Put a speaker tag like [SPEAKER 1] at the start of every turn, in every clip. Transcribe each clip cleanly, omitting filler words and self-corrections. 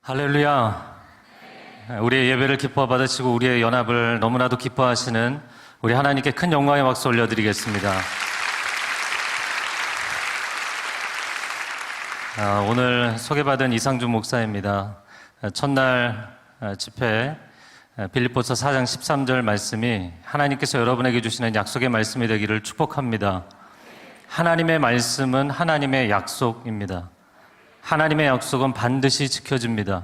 [SPEAKER 1] 할렐루야. 우리의 예배를 기뻐 받으시고 우리의 연합을 너무나도 기뻐하시는 우리 하나님께 큰 영광의 박수 올려드리겠습니다. 오늘 소개받은 이상준 목사입니다. 첫날 집회 빌립보서 4장 13절 말씀이 하나님께서 여러분에게 주시는 약속의 말씀이 되기를 축복합니다. 하나님의 말씀은 하나님의 약속입니다. 하나님의 약속은 반드시 지켜집니다.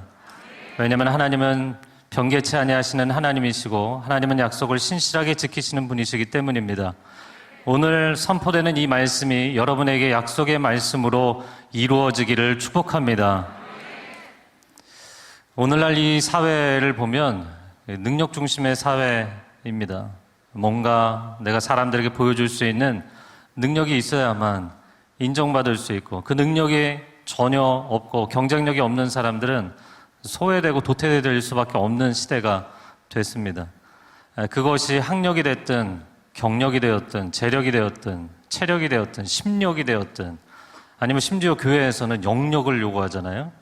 [SPEAKER 1] 왜냐하면 하나님은 변개치 아니하시는 하나님이시고 하나님은 약속을 신실하게 지키시는 분이시기 때문입니다. 오늘 선포되는 이 말씀이 여러분에게 약속의 말씀으로 이루어지기를 축복합니다. 오늘날 이 사회를 보면 능력 중심의 사회입니다. 뭔가 내가 사람들에게 보여줄 수 있는 능력이 있어야만 인정받을 수 있고, 그 능력이 전혀 없고 경쟁력이 없는 사람들은 소외되고 도태될 수밖에 없는 시대가 됐습니다. 그것이 학력이 됐든 경력이 되었든 재력이 되었든 체력이 되었든 심력이 되었든, 아니면 심지어 교회에서는 영력을 요구하잖아요.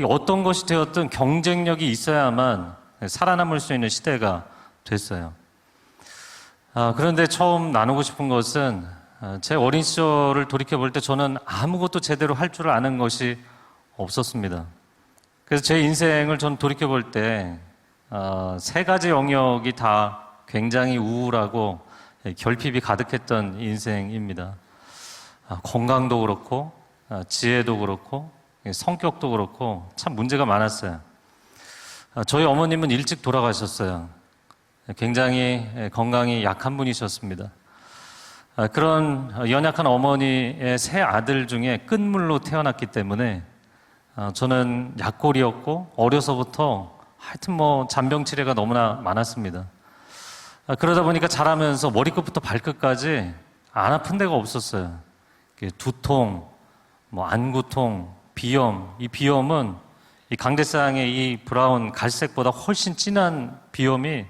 [SPEAKER 1] 어떤 것이 되었든 경쟁력이 있어야만 살아남을 수 있는 시대가 됐어요. 그런데 처음 나누고 싶은 것은 제 어린 시절을 돌이켜볼 때 저는 아무것도 제대로 할 줄 아는 것이 없었습니다. 그래서 제 인생을 저는 돌이켜볼 때 세 가지 영역이 다 굉장히 우울하고 결핍이 가득했던 인생입니다. 건강도 그렇고 지혜도 그렇고 성격도 그렇고 참 문제가 많았어요. 저희 어머님은 일찍 돌아가셨어요. 굉장히 건강이 약한 분이셨습니다. 그런 연약한 어머니의 세 아들 중에 끝물로 태어났기 때문에 저는 약골이었고 어려서부터 하여튼 잔병치레가 너무나 많았습니다. 그러다 보니까 자라면서 머리끝부터 발끝까지 안 아픈 데가 없었어요. 두통, 안구통, 비염. 이 비염은 이 강대상의 이 브라운 갈색보다 훨씬 진한 비염이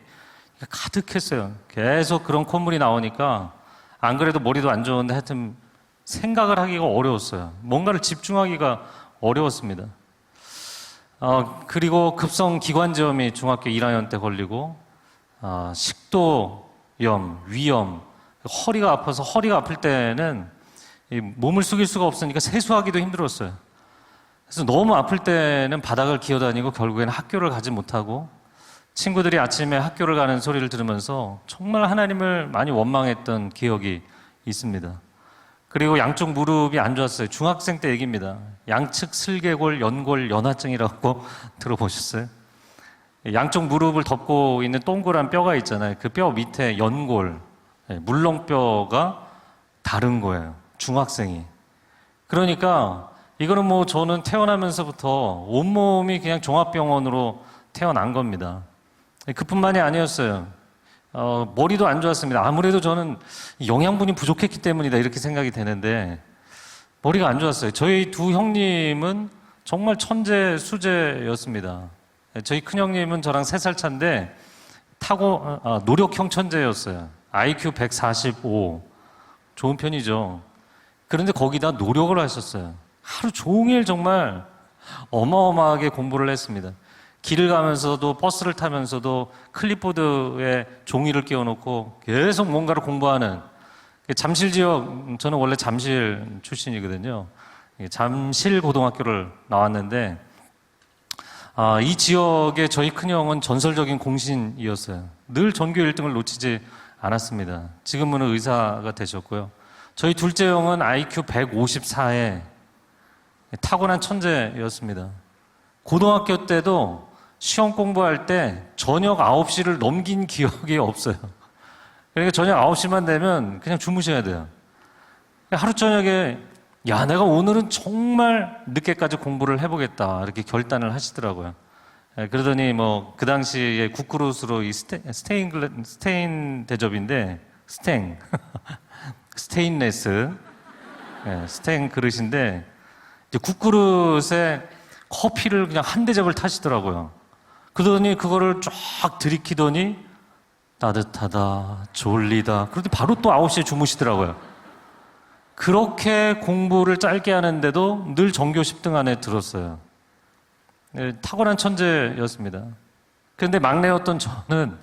[SPEAKER 1] 가득했어요. 계속 그런 콧물이 나오니까 안 그래도 머리도 안 좋은데 하여튼 생각을 하기가 어려웠어요. 뭔가를 집중하기가 어려웠습니다. 그리고 급성 기관지염이 중학교 1학년 때 걸리고, 식도염, 위염, 허리가 아파서 허리가 아플 때는 몸을 숙일 수가 없으니까 세수하기도 힘들었어요. 그래서 너무 아플 때는 바닥을 기어다니고 결국에는 학교를 가지 못하고, 친구들이 아침에 학교를 가는 소리를 들으면서 정말 하나님을 많이 원망했던 기억이 있습니다. 그리고 양쪽 무릎이 안 좋았어요. 중학생 때 얘기입니다. 양측 슬개골 연골 연화증이라고 들어보셨어요? 양쪽 무릎을 덮고 있는 동그란 뼈가 있잖아요. 그 뼈 밑에 연골, 물렁뼈가 다른 거예요. 중학생이. 그러니까 이거는 저는 태어나면서부터 온몸이 그냥 종합병원으로 태어난 겁니다. 그뿐만이 아니었어요. 머리도 안 좋았습니다. 아무래도 저는 영양분이 부족했기 때문이다 이렇게 생각이 되는데 머리가 안 좋았어요. 저희 두 형님은 정말 천재 수재였습니다. 저희 큰형님은 저랑 3살 차인데 노력형 천재였어요. IQ 145. 좋은 편이죠. 그런데 거기다 노력을 하셨어요. 하루 종일 정말 어마어마하게 공부를 했습니다. 길을 가면서도 버스를 타면서도 클립보드에 종이를 끼워놓고 계속 뭔가를 공부하는, 잠실 지역, 저는 원래 잠실 출신이거든요. 잠실 고등학교를 나왔는데 이 지역의 저희 큰형은 전설적인 공신이었어요. 늘 전교 1등을 놓치지 않았습니다. 지금은 의사가 되셨고요. 저희 둘째 형은 IQ 154에 타고난 천재였습니다. 고등학교 때도 시험 공부할 때 저녁 9시를 넘긴 기억이 없어요. 그러니까 저녁 9시만 되면 그냥 주무셔야 돼요. 하루 저녁에 내가 오늘은 정말 늦게까지 공부를 해보겠다 이렇게 결단을 하시더라고요. 그러더니 그 당시에 국그릇으로 이 스테인 대접인데 스테인레스 스테인 그릇인데 이제 국그릇에 커피를 그냥 한 대접을 타시더라고요. 그러더니 그거를 쫙 들이키더니 따뜻하다, 졸리다. 그런데 바로 또 9시에 주무시더라고요. 그렇게 공부를 짧게 하는데도 늘 전교 10등 안에 들었어요. 타고난 천재였습니다. 그런데 막내였던 저는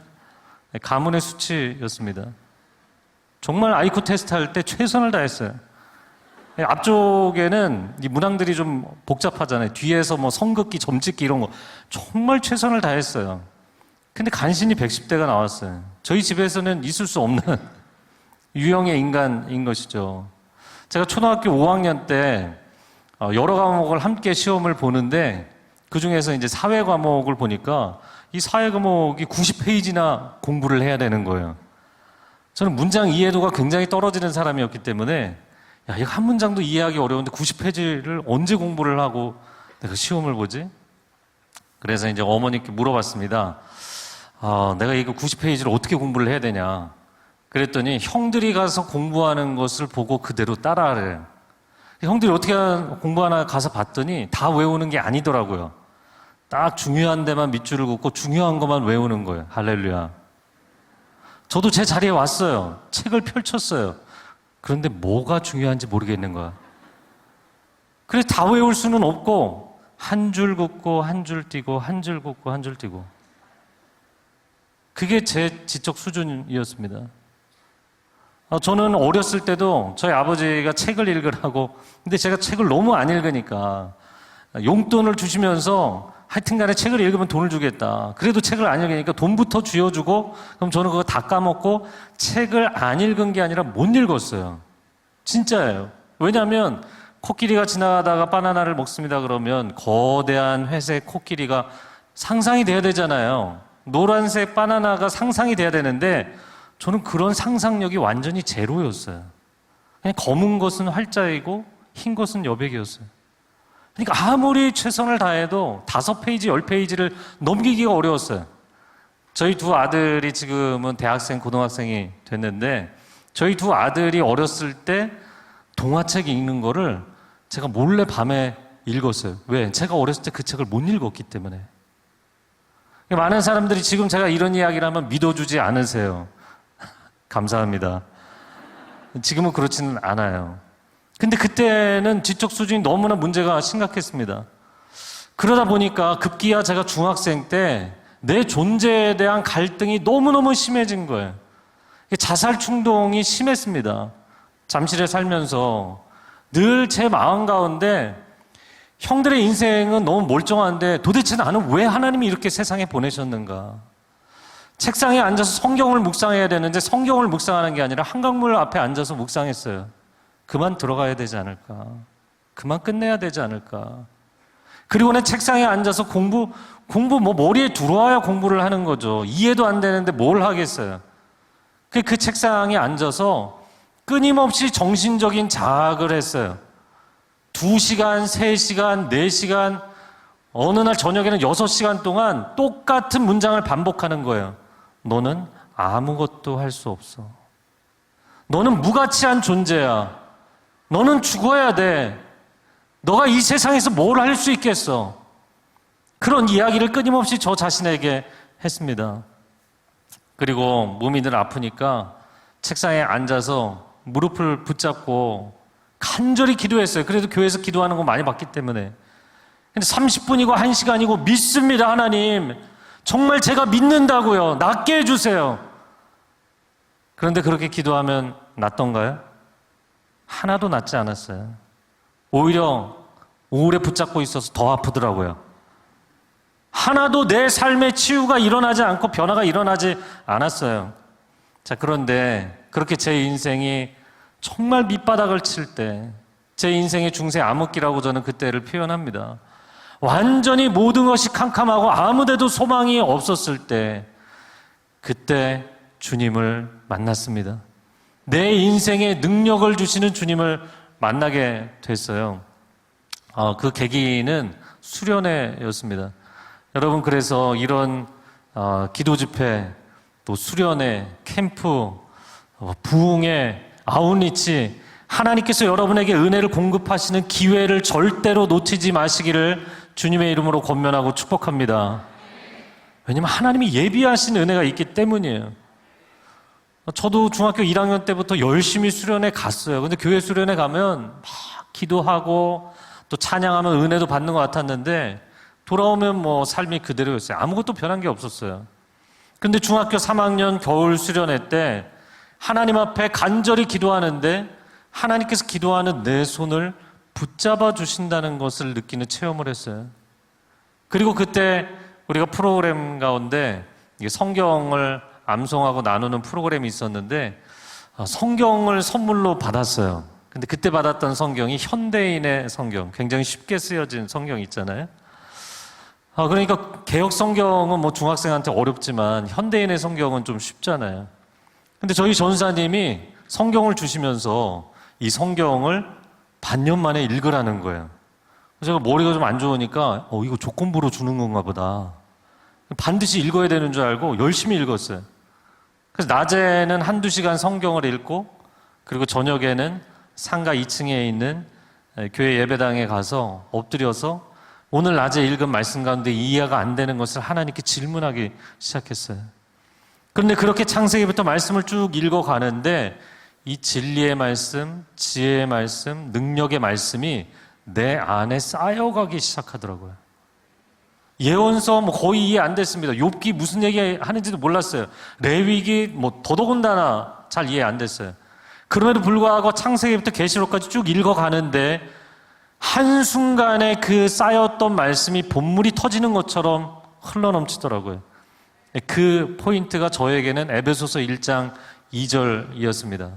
[SPEAKER 1] 가문의 수치였습니다. 정말 아이큐 테스트 할 때 최선을 다했어요. 앞쪽에는 이 문항들이 좀 복잡하잖아요. 뒤에서 뭐 성긋기, 점찍기 이런 거 정말 최선을 다했어요. 근데 간신히 110대가 나왔어요. 저희 집에서는 있을 수 없는 유형의 인간인 것이죠. 제가 초등학교 5학년 때 여러 과목을 함께 시험을 보는데 그 중에서 이제 사회 과목을 보니까 이 사회 과목이 90페이지나 공부를 해야 되는 거예요. 저는 문장 이해도가 굉장히 떨어지는 사람이었기 때문에 야, 이거 한 문장도 이해하기 어려운데 90페이지를 언제 공부를 하고 내가 시험을 보지? 그래서 이제 어머니께 물어봤습니다. 내가 이거 90페이지를 어떻게 공부를 해야 되냐? 그랬더니 형들이 가서 공부하는 것을 보고 그대로 따라하래요. 형들이 어떻게 공부하나 가서 봤더니 다 외우는 게 아니더라고요. 딱 중요한 데만 밑줄을 긋고 중요한 것만 외우는 거예요. 할렐루야. 저도 제 자리에 왔어요. 책을 펼쳤어요. 그런데 뭐가 중요한지 모르겠는 거야. 그래서 다 외울 수는 없고 한 줄 긋고 한 줄 띄고 한 줄 긋고 한 줄 띄고 그게 제 지적 수준이었습니다. 저는 어렸을 때도 저희 아버지가 책을 읽으라고 근데 제가 책을 너무 안 읽으니까 용돈을 주시면서 하여튼간에 책을 읽으면 돈을 주겠다. 그래도 책을 안 읽으니까 돈부터 쥐어주고 그럼 저는 그거 다 까먹고 책을 안 읽은 게 아니라 못 읽었어요. 진짜예요. 왜냐하면 코끼리가 지나가다가 바나나를 먹습니다 그러면 거대한 회색 코끼리가 상상이 돼야 되잖아요. 노란색 바나나가 상상이 돼야 되는데 저는 그런 상상력이 완전히 제로였어요. 그냥 검은 것은 활자이고 흰 것은 여백이었어요. 그러니까 아무리 최선을 다해도 5페이지, 10페이지를 넘기기가 어려웠어요. 저희 두 아들이 지금은 대학생, 고등학생이 됐는데 저희 두 아들이 어렸을 때 동화책 읽는 거를 제가 몰래 밤에 읽었어요. 왜? 제가 어렸을 때 그 책을 못 읽었기 때문에. 많은 사람들이 지금 제가 이런 이야기를 하면 믿어주지 않으세요. 감사합니다. 지금은 그렇지는 않아요. 근데 그때는 지적 수준이 너무나 문제가 심각했습니다. 그러다 보니까 급기야 제가 중학생 때 내 존재에 대한 갈등이 너무너무 심해진 거예요. 자살 충동이 심했습니다. 잠실에 살면서 늘 제 마음 가운데 형들의 인생은 너무 멀쩡한데 도대체 나는 왜 하나님이 이렇게 세상에 보내셨는가? 책상에 앉아서 성경을 묵상해야 되는데 성경을 묵상하는 게 아니라 한강물 앞에 앉아서 묵상했어요. 그만 들어가야 되지 않을까? 그만 끝내야 되지 않을까? 그리고는 책상에 앉아서 공부 뭐 머리에 들어와야 공부를 하는 거죠. 이해도 안 되는데 뭘 하겠어요? 그 책상에 앉아서 끊임없이 정신적인 자학을 했어요. 2시간, 3시간, 4시간, 어느 날 저녁에는 6시간 동안 똑같은 문장을 반복하는 거예요. 너는 아무것도 할 수 없어. 너는 무가치한 존재야. 너는 죽어야 돼. 너가 이 세상에서 뭘 할 수 있겠어? 그런 이야기를 끊임없이 저 자신에게 했습니다. 그리고 몸이 늘 아프니까 책상에 앉아서 무릎을 붙잡고 간절히 기도했어요. 그래도 교회에서 기도하는 거 많이 봤기 때문에. 근데 30분이고 1시간이고 믿습니다, 하나님. 정말 제가 믿는다고요. 낫게 해주세요. 그런데 그렇게 기도하면 낫던가요? 하나도 낫지 않았어요. 오히려 오래 붙잡고 있어서 더 아프더라고요. 하나도 내 삶의 치유가 일어나지 않고 변화가 일어나지 않았어요. 자, 그런데 그렇게 제 인생이 정말 밑바닥을 칠 때, 제 인생의 중세 암흑기라고 저는 그때를 표현합니다. 완전히 모든 것이 캄캄하고 아무데도 소망이 없었을 때, 그때 주님을 만났습니다. 내 인생에 능력을 주시는 주님을 만나게 됐어요. 그 계기는 수련회였습니다. 여러분, 그래서 이런 기도 집회, 또 수련회, 캠프, 부흥회, 아웃리치, 하나님께서 여러분에게 은혜를 공급하시는 기회를 절대로 놓치지 마시기를 주님의 이름으로 권면하고 축복합니다. 왜냐하면 하나님이 예비하신 은혜가 있기 때문이에요. 저도 중학교 1학년 때부터 열심히 수련회 갔어요. 근데 교회 수련회 가면 막 기도하고 또 찬양하면 은혜도 받는 것 같았는데 돌아오면 뭐 삶이 그대로였어요. 아무것도 변한 게 없었어요. 근데 중학교 3학년 겨울 수련회 때 하나님 앞에 간절히 기도하는데 하나님께서 기도하는 내 손을 붙잡아 주신다는 것을 느끼는 체험을 했어요. 그리고 그때 우리가 프로그램 가운데 성경을 암송하고 나누는 프로그램이 있었는데 성경을 선물로 받았어요. 근데 그때 받았던 성경이 현대인의 성경, 굉장히 쉽게 쓰여진 성경 있잖아요. 그러니까 개역 성경은 뭐 중학생한테 어렵지만 현대인의 성경은 좀 쉽잖아요. 근데 저희 전사님이 성경을 주시면서 이 성경을 반년 만에 읽으라는 거예요. 제가 머리가 좀 안 좋으니까 이거 조건부로 주는 건가 보다. 반드시 읽어야 되는 줄 알고 열심히 읽었어요. 그래서 낮에는 한두 시간 성경을 읽고 그리고 저녁에는 상가 2층에 있는 교회 예배당에 가서 엎드려서 오늘 낮에 읽은 말씀 가운데 이해가 안 되는 것을 하나님께 질문하기 시작했어요. 그런데 그렇게 창세기부터 말씀을 쭉 읽어가는데 이 진리의 말씀, 지혜의 말씀, 능력의 말씀이 내 안에 쌓여가기 시작하더라고요. 예언서 뭐 거의 이해 안 됐습니다. 욥기 무슨 얘기 하는지도 몰랐어요. 레위기 뭐 더더군다나 잘 이해 안 됐어요. 그럼에도 불구하고 창세기부터 계시록까지 쭉 읽어가는데 한순간에 그 쌓였던 말씀이 본물이 터지는 것처럼 흘러넘치더라고요. 그 포인트가 저에게는 에베소서 1장 2절이었습니다.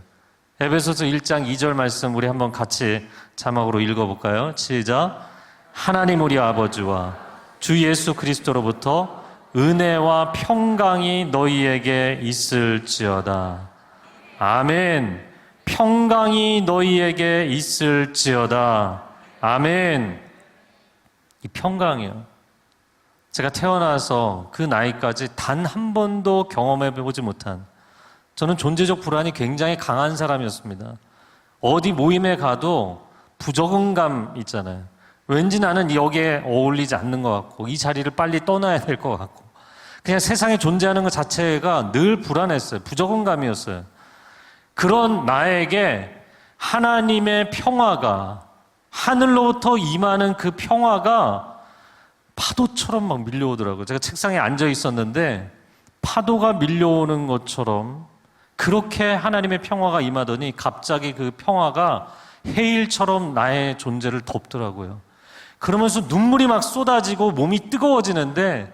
[SPEAKER 1] 에베소서 1장 2절 말씀 우리 한번 같이 자막으로 읽어볼까요? 시작. 하나님 우리 아버지와 주 예수 그리스도로부터 은혜와 평강이 너희에게 있을지어다. 아멘. 평강이 너희에게 있을지어다. 아멘. 이 평강이요. 제가 태어나서 그 나이까지 단 한 번도 경험해보지 못한, 저는 존재적 불안이 굉장히 강한 사람이었습니다. 어디 모임에 가도 부적응감 있잖아요. 왠지 나는 여기에 어울리지 않는 것 같고 이 자리를 빨리 떠나야 될 것 같고 그냥 세상에 존재하는 것 자체가 늘 불안했어요. 부적응감이었어요. 그런 나에게 하나님의 평화가, 하늘로부터 임하는 그 평화가 파도처럼 막 밀려오더라고요. 제가 책상에 앉아 있었는데 파도가 밀려오는 것처럼 그렇게 하나님의 평화가 임하더니 갑자기 그 평화가 해일처럼 나의 존재를 덮더라고요. 그러면서 눈물이 막 쏟아지고 몸이 뜨거워지는데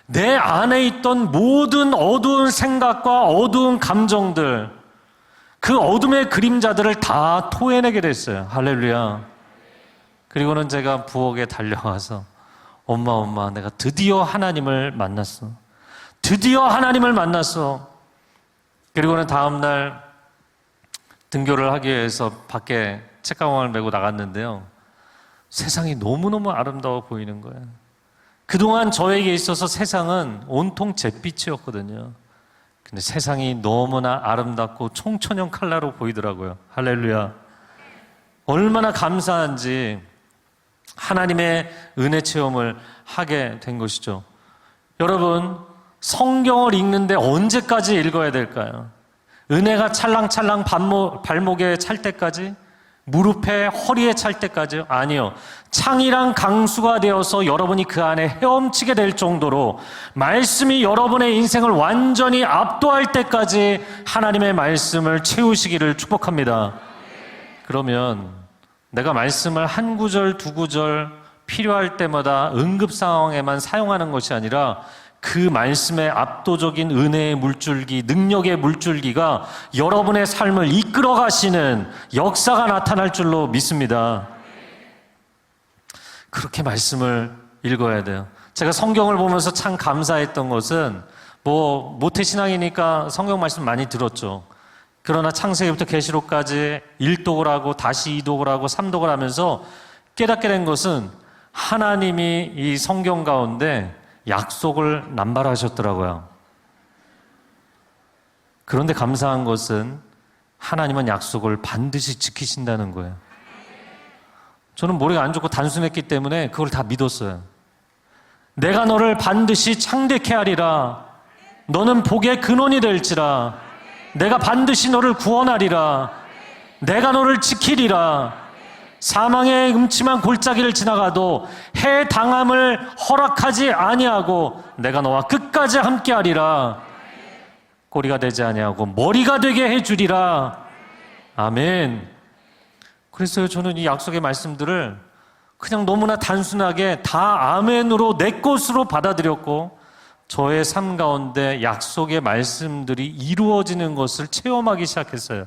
[SPEAKER 1] 내 안에 있던 모든 어두운 생각과 어두운 감정들, 그 어둠의 그림자들을 다 토해내게 됐어요. 할렐루야. 그리고는 제가 부엌에 달려와서 엄마 내가 드디어 하나님을 만났어. 드디어 하나님을 만났어. 그리고는 다음날 등교를 하기 위해서 밖에 책가방을 메고 나갔는데요. 세상이 너무너무 아름다워 보이는 거예요. 그동안 저에게 있어서 세상은 온통 잿빛이었거든요. 근데 세상이 너무나 아름답고 총천연 칼라로 보이더라고요. 할렐루야. 얼마나 감사한지 하나님의 은혜 체험을 하게 된 것이죠. 여러분, 성경을 읽는데 언제까지 읽어야 될까요? 은혜가 찰랑찰랑 발목에 찰 때까지? 무릎에 허리에 찰 때까지요? 아니요. 창이랑 강수가 되어서 여러분이 그 안에 헤엄치게 될 정도로 말씀이 여러분의 인생을 완전히 압도할 때까지 하나님의 말씀을 채우시기를 축복합니다. 그러면 내가 말씀을 한 구절 두 구절 필요할 때마다 응급 상황에만 사용하는 것이 아니라 그 말씀의 압도적인 은혜의 물줄기, 능력의 물줄기가 여러분의 삶을 이끌어 가시는 역사가 나타날 줄로 믿습니다. 그렇게 말씀을 읽어야 돼요. 제가 성경을 보면서 참 감사했던 것은 모태신앙이니까 성경 말씀 많이 들었죠. 그러나 창세기부터 계시록까지 1독을 하고 다시 2독을 하고 3독을 하면서 깨닫게 된 것은 하나님이 이 성경 가운데 약속을 남발하셨더라고요. 그런데 감사한 것은 하나님은 약속을 반드시 지키신다는 거예요. 저는 머리가 안 좋고 단순했기 때문에 그걸 다 믿었어요. 내가 너를 반드시 창대케 하리라. 너는 복의 근원이 될지라. 내가 반드시 너를 구원하리라. 내가 너를 지키리라. 사망의 음침한 골짜기를 지나가도 해당함을 허락하지 아니하고 내가 너와 끝까지 함께하리라. 꼬리가 되지 아니하고 머리가 되게 해주리라. 아멘. 그래서 저는 이 약속의 말씀들을 그냥 너무나 단순하게 다 아멘으로 내 것으로 받아들였고, 저의 삶 가운데 약속의 말씀들이 이루어지는 것을 체험하기 시작했어요.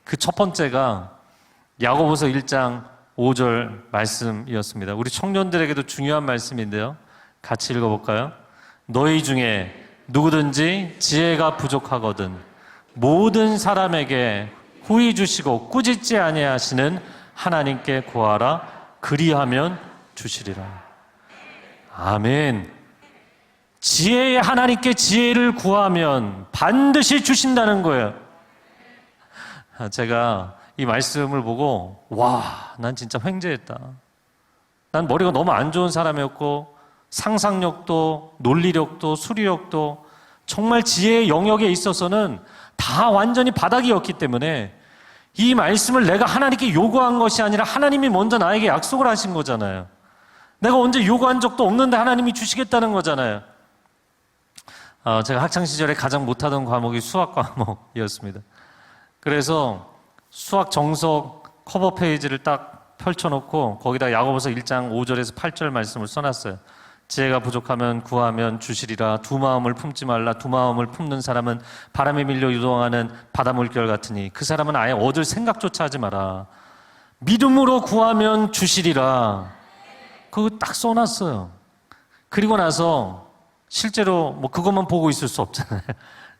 [SPEAKER 1] 그 첫 번째가 야고보서 1장 5절 말씀이었습니다. 우리 청년들에게도 중요한 말씀인데요. 같이 읽어볼까요? 너희 중에 누구든지 지혜가 부족하거든 모든 사람에게 후히 주시고 꾸짖지 아니하시는 하나님께 구하라. 그리하면 주시리라. 아멘. 지혜의 하나님께 지혜를 구하면 반드시 주신다는 거예요. 제가 이 말씀을 보고 난 진짜 횡재했다. 난 머리가 너무 안 좋은 사람이었고 상상력도 논리력도 수리력도 정말 지혜의 영역에 있어서는 다 완전히 바닥이었기 때문에 이 말씀을 내가 하나님께 요구한 것이 아니라 하나님이 먼저 나에게 약속을 하신 거잖아요. 내가 언제 요구한 적도 없는데 하나님이 주시겠다는 거잖아요. 제가 학창시절에 가장 못하던 과목이 수학 과목이었습니다. 그래서 수학 정석 커버 페이지를 딱 펼쳐놓고 거기다 야고보서 1장 5절에서 8절 말씀을 써놨어요. 지혜가 부족하면 구하면 주시리라. 두 마음을 품지 말라. 두 마음을 품는 사람은 바람에 밀려 유동하는 바다 물결 같으니 그 사람은 아예 얻을 생각조차 하지 마라. 믿음으로 구하면 주시리라. 그거 딱 써놨어요. 그리고 나서 실제로 그것만 보고 있을 수 없잖아요.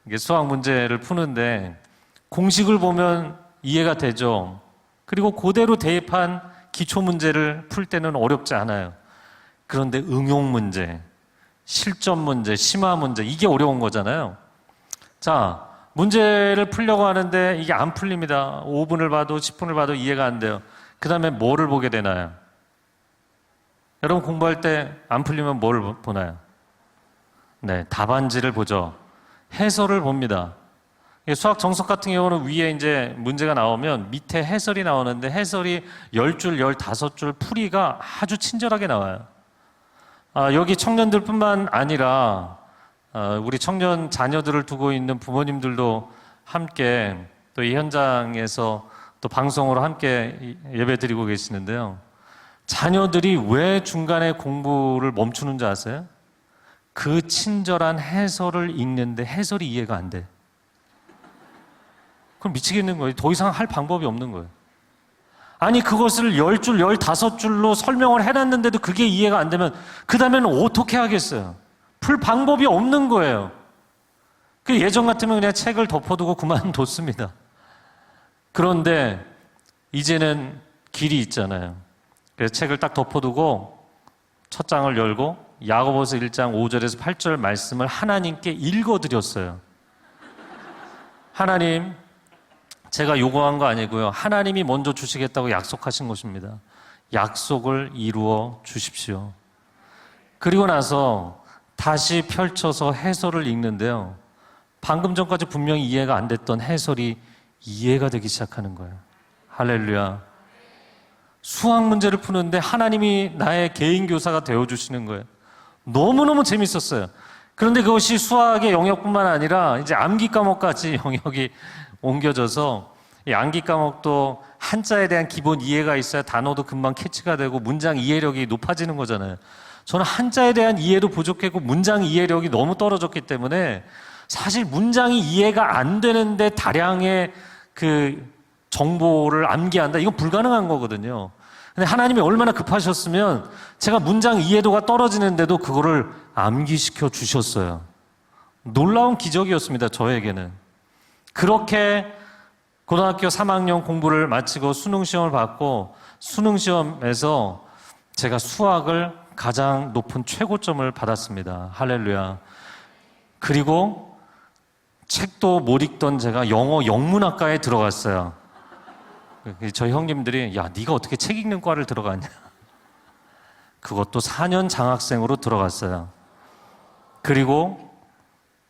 [SPEAKER 1] 이게 수학 문제를 푸는데 공식을 보면 이해가 되죠. 그리고 그대로 대입한 기초 문제를 풀 때는 어렵지 않아요. 그런데 응용 문제, 실전 문제, 심화 문제, 이게 어려운 거잖아요. 자, 문제를 풀려고 하는데 이게 안 풀립니다. 5분을 봐도 10분을 봐도 이해가 안 돼요. 그 다음에 뭐를 보게 되나요? 여러분 공부할 때 안 풀리면 뭘 보나요? 네, 답안지를 보죠. 해설을 봅니다. 수학 정석 같은 경우는 위에 이제 문제가 나오면 밑에 해설이 나오는데 해설이 10줄, 15줄 풀이가 아주 친절하게 나와요. 여기 청년들 뿐만 아니라 우리 청년 자녀들을 두고 있는 부모님들도 함께 또 이 현장에서 또 방송으로 함께 예배 드리고 계시는데요. 자녀들이 왜 중간에 공부를 멈추는 줄 아세요? 그 친절한 해설을 읽는데 해설이 이해가 안 돼. 그럼 미치겠는 거예요. 더 이상 할 방법이 없는 거예요. 아니 그것을 10줄, 15줄로 설명을 해놨는데도 그게 이해가 안 되면 그 다음에는 어떻게 하겠어요? 풀 방법이 없는 거예요. 그 예전 같으면 그냥 책을 덮어두고 그만뒀습니다. 그런데 이제는 길이 있잖아요. 그래서 책을 딱 덮어두고 첫 장을 열고 야고보서 1장 5절에서 8절 말씀을 하나님께 읽어드렸어요. 하나님, 제가 요구한 거 아니고요. 하나님이 먼저 주시겠다고 약속하신 것입니다. 약속을 이루어 주십시오. 그리고 나서 다시 펼쳐서 해설을 읽는데요. 방금 전까지 분명히 이해가 안 됐던 해설이 이해가 되기 시작하는 거예요. 할렐루야. 수학 문제를 푸는데 하나님이 나의 개인 교사가 되어주시는 거예요. 너무너무 재밌었어요. 그런데 그것이 수학의 영역뿐만 아니라 이제 암기 과목까지 영역이 옮겨져서 이 암기 과목도 한자에 대한 기본 이해가 있어야 단어도 금방 캐치가 되고 문장 이해력이 높아지는 거잖아요. 저는 한자에 대한 이해도 부족했고 문장 이해력이 너무 떨어졌기 때문에 사실 문장이 이해가 안 되는데 다량의 그 정보를 암기한다. 이건 불가능한 거거든요. 근데 하나님이 얼마나 급하셨으면 제가 문장 이해도가 떨어지는데도 그거를 암기시켜 주셨어요. 놀라운 기적이었습니다. 저에게는. 그렇게 고등학교 3학년 공부를 마치고 수능시험을 받고 수능시험에서 제가 수학을 가장 높은 최고점을 받았습니다. 할렐루야. 그리고 책도 못 읽던 제가 영어 영문학과에 들어갔어요. 저희 형님들이 야, 네가 어떻게 책 읽는 과를 들어갔냐. 그것도 4년 장학생으로 들어갔어요. 그리고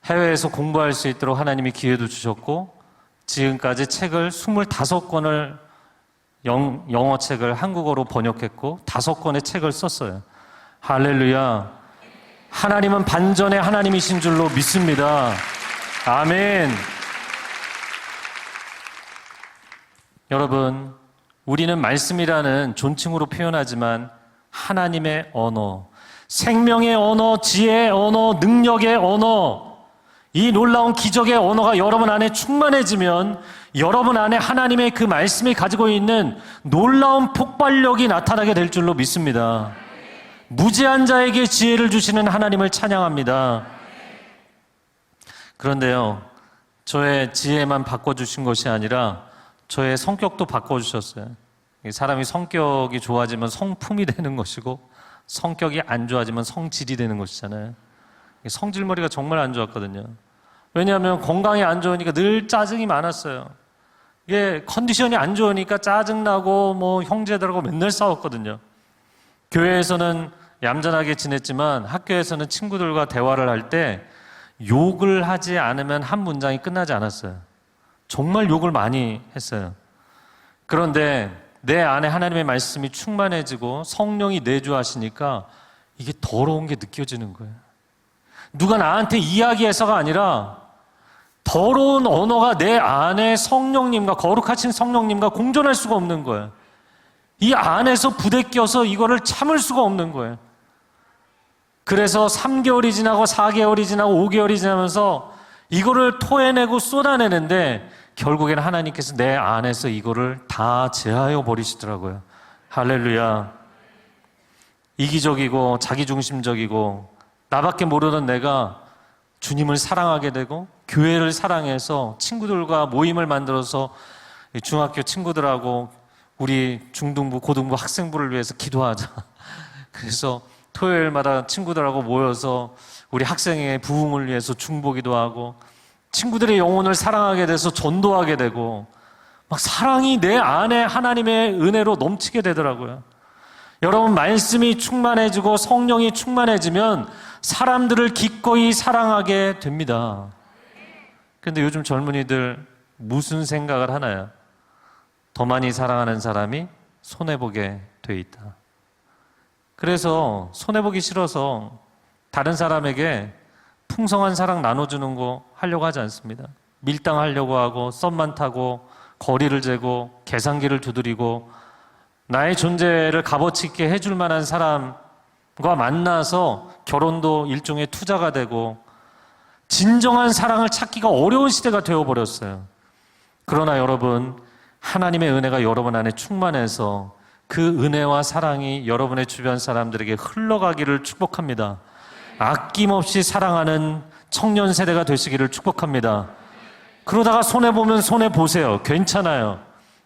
[SPEAKER 1] 해외에서 공부할 수 있도록 하나님이 기회도 주셨고 지금까지 책을 25권을 영어 책을 한국어로 번역했고 5권의 책을 썼어요. 할렐루야. 하나님은 반전의 하나님이신 줄로 믿습니다. 아멘. 여러분, 우리는 말씀이라는 존칭으로 표현하지만 하나님의 언어, 생명의 언어, 지혜의 언어, 능력의 언어, 이 놀라운 기적의 언어가 여러분 안에 충만해지면 여러분 안에 하나님의 그 말씀이 가지고 있는 놀라운 폭발력이 나타나게 될 줄로 믿습니다. 무지한 자에게 지혜를 주시는 하나님을 찬양합니다. 그런데요, 저의 지혜만 바꿔주신 것이 아니라 저의 성격도 바꿔주셨어요. 사람이 성격이 좋아지면 성품이 되는 것이고 성격이 안 좋아지면 성질이 되는 것이잖아요. 성질머리가 정말 안 좋았거든요. 왜냐하면 건강이 안 좋으니까 늘 짜증이 많았어요. 이게 컨디션이 안 좋으니까 짜증나고 뭐 형제들하고 맨날 싸웠거든요. 교회에서는 얌전하게 지냈지만 학교에서는 친구들과 대화를 할 때 욕을 하지 않으면 한 문장이 끝나지 않았어요. 정말 욕을 많이 했어요. 그런데 내 안에 하나님의 말씀이 충만해지고 성령이 내주하시니까 이게 더러운 게 느껴지는 거예요. 누가 나한테 이야기해서가 아니라 더러운 언어가 내 안에 성령님과 거룩하신 성령님과 공존할 수가 없는 거예요. 이 안에서 부대껴서 이거를 참을 수가 없는 거예요. 그래서 3개월이 지나고 4개월이 지나고 5개월이 지나면서 이거를 토해내고 쏟아내는데 결국에는 하나님께서 내 안에서 이거를 다 제하여 버리시더라고요. 할렐루야. 이기적이고 자기중심적이고 나밖에 모르는 내가 주님을 사랑하게 되고 교회를 사랑해서 친구들과 모임을 만들어서 중학교 친구들하고 우리 중등부, 고등부 학생부를 위해서 기도하자. 그래서 토요일마다 친구들하고 모여서 우리 학생의 부흥을 위해서 중보기도 하고 친구들의 영혼을 사랑하게 돼서 전도하게 되고 막 사랑이 내 안에 하나님의 은혜로 넘치게 되더라고요. 여러분, 말씀이 충만해지고 성령이 충만해지면 사람들을 기꺼이 사랑하게 됩니다. 그런데 요즘 젊은이들 무슨 생각을 하나요? 더 많이 사랑하는 사람이 손해보게 돼 있다. 그래서 손해보기 싫어서 다른 사람에게 풍성한 사랑 나눠주는 거 하려고 하지 않습니다. 밀당하려고 하고 썸만 타고 거리를 재고 계산기를 두드리고 나의 존재를 값어치 있게 해줄 만한 사람과 만나서 결혼도 일종의 투자가 되고 진정한 사랑을 찾기가 어려운 시대가 되어버렸어요. 그러나 여러분, 하나님의 은혜가 여러분 안에 충만해서 그 은혜와 사랑이 여러분의 주변 사람들에게 흘러가기를 축복합니다. 아낌없이 사랑하는 청년 세대가 되시기를 축복합니다. 그러다가 손해보면 손해보세요. 괜찮아요.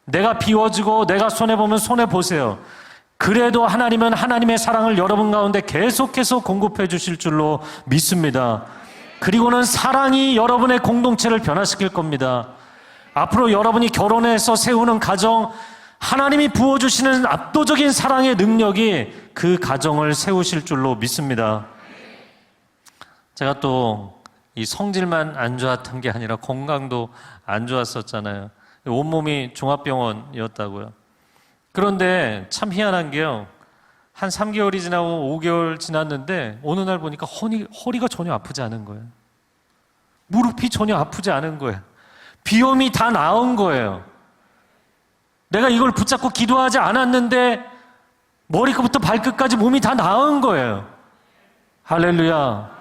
[SPEAKER 1] 내가 비워지고 내가 손해보면 손해보세요. 그래도 하나님은 하나님의 사랑을 여러분 가운데 계속해서 공급해 주실 줄로 믿습니다. 그리고는 사랑이 여러분의 공동체를 변화시킬 겁니다. 앞으로 여러분이 결혼해서 세우는 가정, 하나님이 부어주시는 압도적인 사랑의 능력이 그 가정을 세우실 줄로 믿습니다. 제가 또 이 성질만 안 좋았던 게 아니라 건강도 안 좋았었잖아요. 온몸이 종합병원이었다고요. 그런데 참 희한한 게요, 한 3개월이 지나고 5개월 지났는데 어느 날 보니까 허리가 전혀 아프지 않은 거예요. 무릎이 전혀 아프지 않은 거예요. 비염이 다 나은 거예요. 내가 이걸 붙잡고 기도하지 않았는데 머리끝부터 발끝까지 몸이 다 나은 거예요. 할렐루야.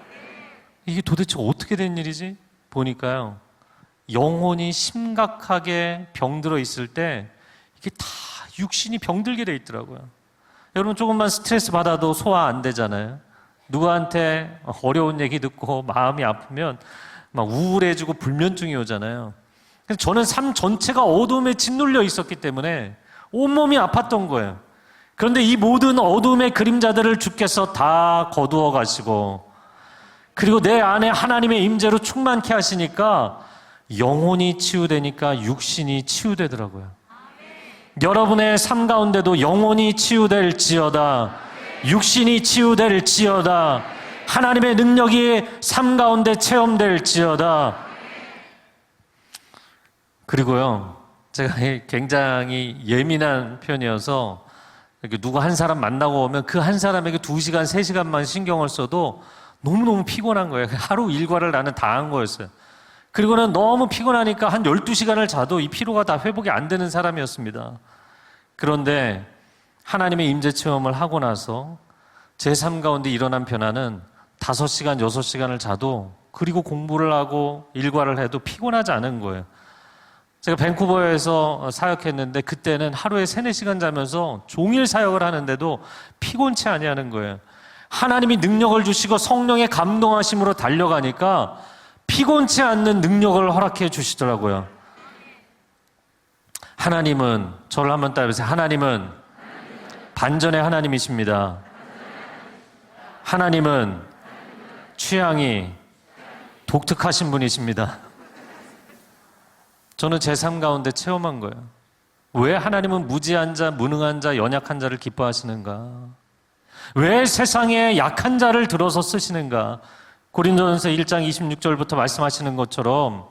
[SPEAKER 1] 이게 도대체 어떻게 된 일이지? 보니까요, 영혼이 심각하게 병들어 있을 때 이게 다 육신이 병들게 돼 있더라고요. 여러분, 조금만 스트레스 받아도 소화 안 되잖아요. 누구한테 어려운 얘기 듣고 마음이 아프면 막 우울해지고 불면증이 오잖아요. 그래서 저는 삶 전체가 어둠에 짓눌려 있었기 때문에 온몸이 아팠던 거예요. 그런데 이 모든 어둠의 그림자들을 주께서 다 거두어 가시고, 그리고 내 안에 하나님의 임재로 충만케 하시니까 영혼이 치유되니까 육신이 치유되더라고요. 여러분의 삶 가운데도 영혼이 치유될지어다, 육신이 치유될지어다, 하나님의 능력이 삶 가운데 체험될지어다. 그리고요, 제가 굉장히 예민한 편이어서 이렇게 누구 한 사람 만나고 오면 그 한 사람에게 2시간, 3시간만 신경을 써도 너무너무 피곤한 거예요. 하루 일과를 나는 다 한 거였어요. 그리고는 너무 피곤하니까 한 12시간을 자도 이 피로가 다 회복이 안 되는 사람이었습니다. 그런데 하나님의 임재 체험을 하고 나서 제 삶 가운데 일어난 변화는 5시간, 6시간을 자도, 그리고 공부를 하고 일과를 해도 피곤하지 않은 거예요. 제가 밴쿠버에서 사역했는데 그때는 하루에 3-4시간 자면서 종일 사역을 하는데도 피곤치 아니하는 거예요. 하나님이 능력을 주시고 성령의 감동하심으로 달려가니까 피곤치 않는 능력을 허락해 주시더라고요. 하나님은, 저를 한번 따라해보세요. 하나님은 반전의 하나님이십니다. 하나님은 취향이 독특하신 분이십니다. 저는 제 삶 가운데 체험한 거예요. 왜 하나님은 무지한 자, 무능한 자, 연약한 자를 기뻐하시는가? 왜 세상에 약한 자를 들어서 쓰시는가? 고린도전서 1장 26절부터 말씀하시는 것처럼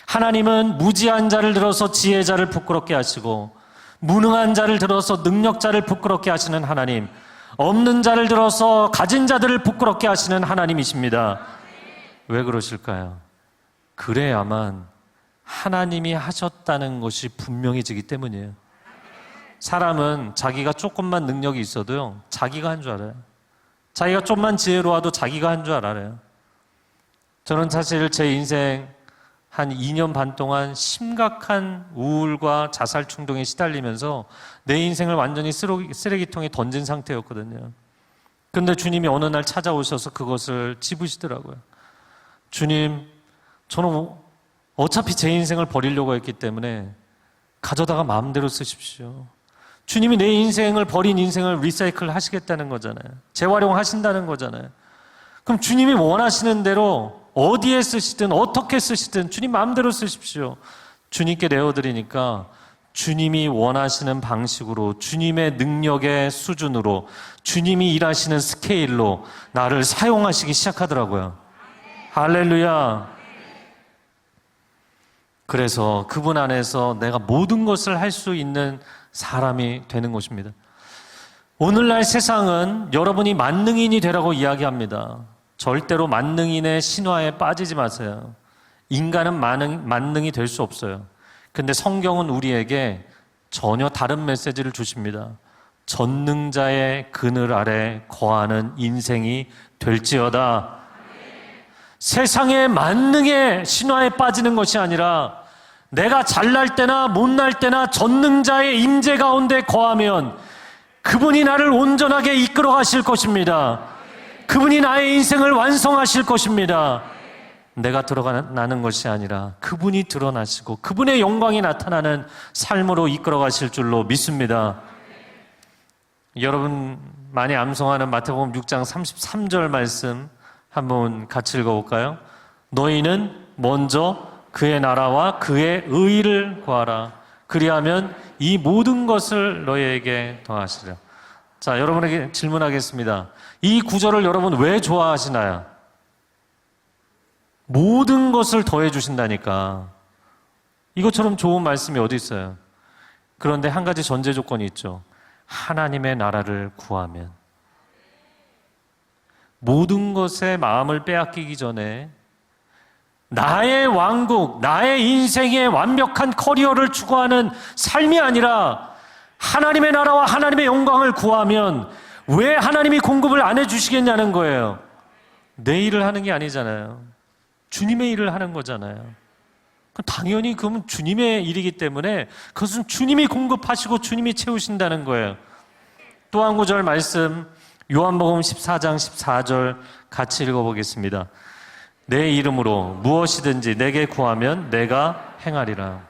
[SPEAKER 1] 하나님은 무지한 자를 들어서 지혜자를 부끄럽게 하시고, 무능한 자를 들어서 능력자를 부끄럽게 하시는 하나님, 없는 자를 들어서 가진 자들을 부끄럽게 하시는 하나님이십니다. 왜 그러실까요? 그래야만 하나님이 하셨다는 것이 분명해지기 때문이에요. 사람은 자기가 조금만 능력이 있어도요, 자기가 한 줄 알아요. 자기가 좀만 지혜로워도 자기가 한 줄 알아요. 저는 사실 제 인생 한 2년 반 동안 심각한 우울과 자살 충동에 시달리면서 내 인생을 완전히 쓰레기통에 던진 상태였거든요. 근데 주님이 어느 날 찾아오셔서 그것을 짚으시더라고요. 주님, 저는 어차피 제 인생을 버리려고 했기 때문에 가져다가 마음대로 쓰십시오. 주님이 내 인생을, 버린 인생을 리사이클 하시겠다는 거잖아요. 재활용하신다는 거잖아요. 그럼 주님이 원하시는 대로 어디에 쓰시든 어떻게 쓰시든 주님 마음대로 쓰십시오. 주님께 내어드리니까 주님이 원하시는 방식으로, 주님의 능력의 수준으로, 주님이 일하시는 스케일로 나를 사용하시기 시작하더라고요. 할렐루야. 그래서 그분 안에서 내가 모든 것을 할 수 있는 사람이 되는 것입니다. 오늘날 세상은 여러분이 만능인이 되라고 이야기합니다. 절대로 만능인의 신화에 빠지지 마세요. 인간은 만능이 될 수 없어요. 근데 성경은 우리에게 전혀 다른 메시지를 주십니다. 전능자의 그늘 아래 거하는 인생이 될지어다. 세상의 만능의 신화에 빠지는 것이 아니라 내가 잘날 때나 못날 때나 전능자의 임재 가운데 거하면 그분이 나를 온전하게 이끌어 가실 것입니다. 그분이 나의 인생을 완성하실 것입니다. 내가 드러나는 것이 아니라 그분이 드러나시고 그분의 영광이 나타나는 삶으로 이끌어 가실 줄로 믿습니다. 여러분 많이 암송하는 마태복음 6장 33절 말씀 한번 같이 읽어볼까요? 너희는 먼저 그의 나라와 그의 의를 구하라. 그리하면 이 모든 것을 너희에게 더하시리라. 자, 여러분에게 질문하겠습니다. 이 구절을 여러분 왜 좋아하시나요? 모든 것을 더해 주신다니까. 이것처럼 좋은 말씀이 어디 있어요? 그런데 한 가지 전제 조건이 있죠. 하나님의 나라를 구하면. 모든 것에 마음을 빼앗기기 전에 나의 왕국, 나의 인생의 완벽한 커리어를 추구하는 삶이 아니라 하나님의 나라와 하나님의 영광을 구하면 왜 하나님이 공급을 안 해주시겠냐는 거예요. 내 일을 하는 게 아니잖아요. 주님의 일을 하는 거잖아요. 그럼 당연히 그건 주님의 일이기 때문에 그것은 주님이 공급하시고 주님이 채우신다는 거예요. 또 한 구절 말씀, 요한복음 14장 14절 같이 읽어보겠습니다. 내 이름으로 무엇이든지 내게 구하면 내가 행하리라.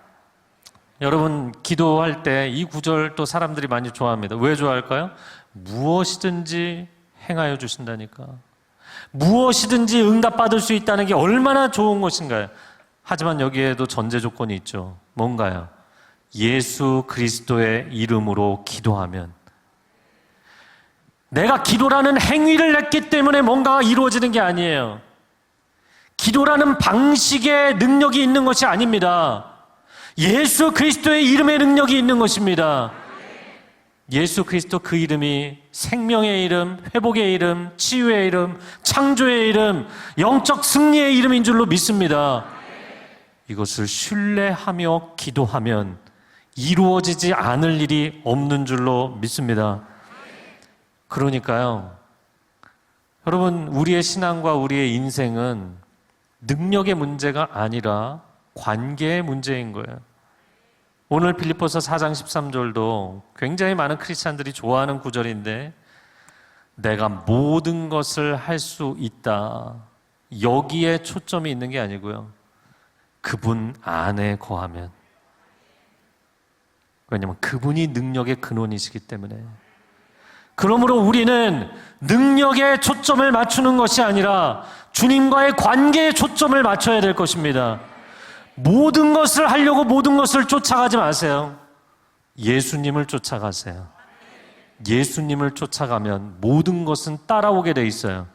[SPEAKER 1] 여러분 기도할 때 이 구절 또 사람들이 많이 좋아합니다. 왜 좋아할까요? 무엇이든지 행하여 주신다니까. 무엇이든지 응답받을 수 있다는 게 얼마나 좋은 것인가요? 하지만 여기에도 전제 조건이 있죠. 뭔가요? 예수 그리스도의 이름으로 기도하면. 내가 기도라는 행위를 했기 때문에 뭔가가 이루어지는 게 아니에요. 기도라는 방식의 능력이 있는 것이 아닙니다. 예수 그리스도의 이름의 능력이 있는 것입니다. 예수 그리스도 그 이름이 생명의 이름, 회복의 이름, 치유의 이름, 창조의 이름, 영적 승리의 이름인 줄로 믿습니다. 이것을 신뢰하며 기도하면 이루어지지 않을 일이 없는 줄로 믿습니다. 그러니까요, 여러분, 우리의 신앙과 우리의 인생은 능력의 문제가 아니라 관계의 문제인 거예요. 오늘 빌립보서 4장 13절도 굉장히 많은 크리스찬들이 좋아하는 구절인데, 내가 모든 것을 할 수 있다, 여기에 초점이 있는 게 아니고요, 그분 안에 거하면. 왜냐하면 그분이 능력의 근원이시기 때문에. 그러므로 우리는 능력에 초점을 맞추는 것이 아니라 주님과의 관계에 초점을 맞춰야 될 것입니다. 모든 것을 하려고 모든 것을 쫓아가지 마세요. 예수님을 쫓아가세요. 예수님을 쫓아가면 모든 것은 따라오게 돼 있어요.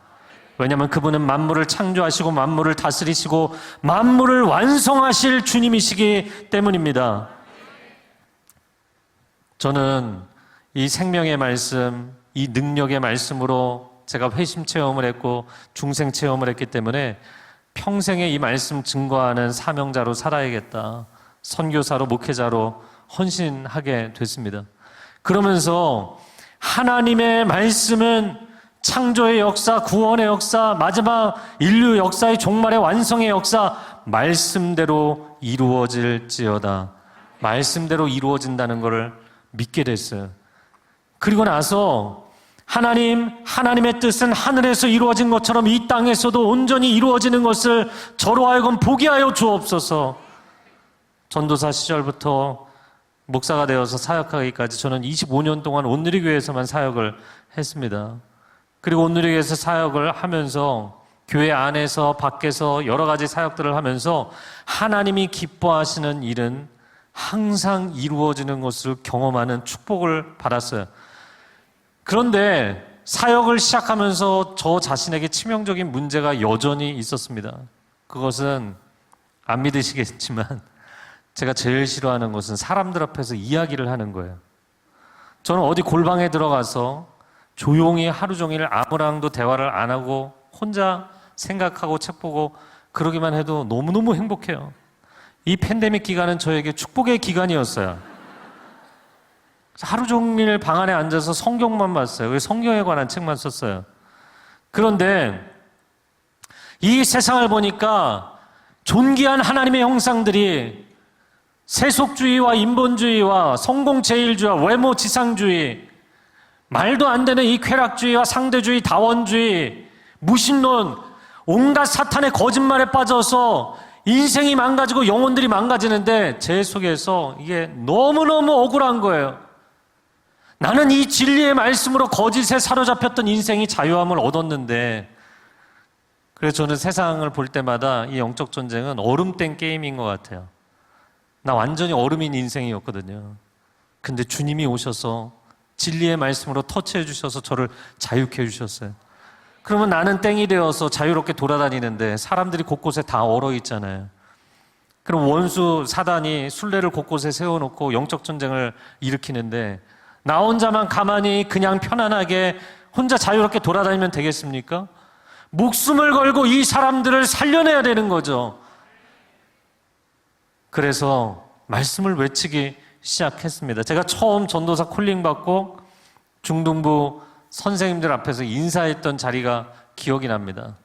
[SPEAKER 1] 왜냐하면 그분은 만물을 창조하시고 만물을 다스리시고 만물을 완성하실 주님이시기 때문입니다. 저는 이 생명의 말씀, 이 능력의 말씀으로 제가 회심 체험을 했고 중생 체험을 했기 때문에 평생에 이 말씀 증거하는 사명자로 살아야겠다, 선교사로 목회자로 헌신하게 됐습니다. 그러면서 하나님의 말씀은 창조의 역사, 구원의 역사, 마지막 인류 역사의 종말의 완성의 역사, 말씀대로 이루어질지어다, 말씀대로 이루어진다는 것을 믿게 됐어요. 그리고 나서 하나님의 뜻은 하늘에서 이루어진 것처럼 이 땅에서도 온전히 이루어지는 것을 저로 하여금 보게 하여 주옵소서. 전도사 시절부터 목사가 되어서 사역하기까지 저는 25년 동안 온누리교회에서만 사역을 했습니다. 그리고 온누리교회에서 사역을 하면서 교회 안에서 밖에서 여러 가지 사역들을 하면서 하나님이 기뻐하시는 일은 항상 이루어지는 것을 경험하는 축복을 받았어요. 그런데 사역을 시작하면서 저 자신에게 치명적인 문제가 여전히 있었습니다. 그것은 안 믿으시겠지만 제가 제일 싫어하는 것은 사람들 앞에서 이야기를 하는 거예요. 저는 어디 골방에 들어가서 조용히 하루 종일 아무랑도 대화를 안 하고 혼자 생각하고 책 보고 그러기만 해도 너무너무 행복해요. 이 팬데믹 기간은 저에게 축복의 기간이었어요. 하루 종일 방 안에 앉아서 성경만 봤어요. 성경에 관한 책만 썼어요. 그런데 이 세상을 보니까 존귀한 하나님의 형상들이 세속주의와 인본주의와 성공제일주의와 외모지상주의, 말도 안 되는 이 쾌락주의와 상대주의, 다원주의, 무신론, 온갖 사탄의 거짓말에 빠져서 인생이 망가지고 영혼들이 망가지는데 제 속에서 이게 너무너무 억울한 거예요. 나는 이 진리의 말씀으로 거짓에 사로잡혔던 인생이 자유함을 얻었는데, 그래서 저는 세상을 볼 때마다 이 영적 전쟁은 얼음땡 게임인 것 같아요. 나 완전히 얼음인 인생이었거든요. 근데 주님이 오셔서 진리의 말씀으로 터치해 주셔서 저를 자유케 해주셨어요. 그러면 나는 땡이 되어서 자유롭게 돌아다니는데 사람들이 곳곳에 다 얼어 있잖아요. 그럼 원수 사단이 순례를 곳곳에 세워놓고 영적 전쟁을 일으키는데 나 혼자만 가만히 그냥 편안하게 혼자 자유롭게 돌아다니면 되겠습니까? 목숨을 걸고 이 사람들을 살려내야 되는 거죠. 그래서 말씀을 외치기 시작했습니다. 제가 처음 전도사 콜링 받고 중등부 선생님들 앞에서 인사했던 자리가 기억이 납니다.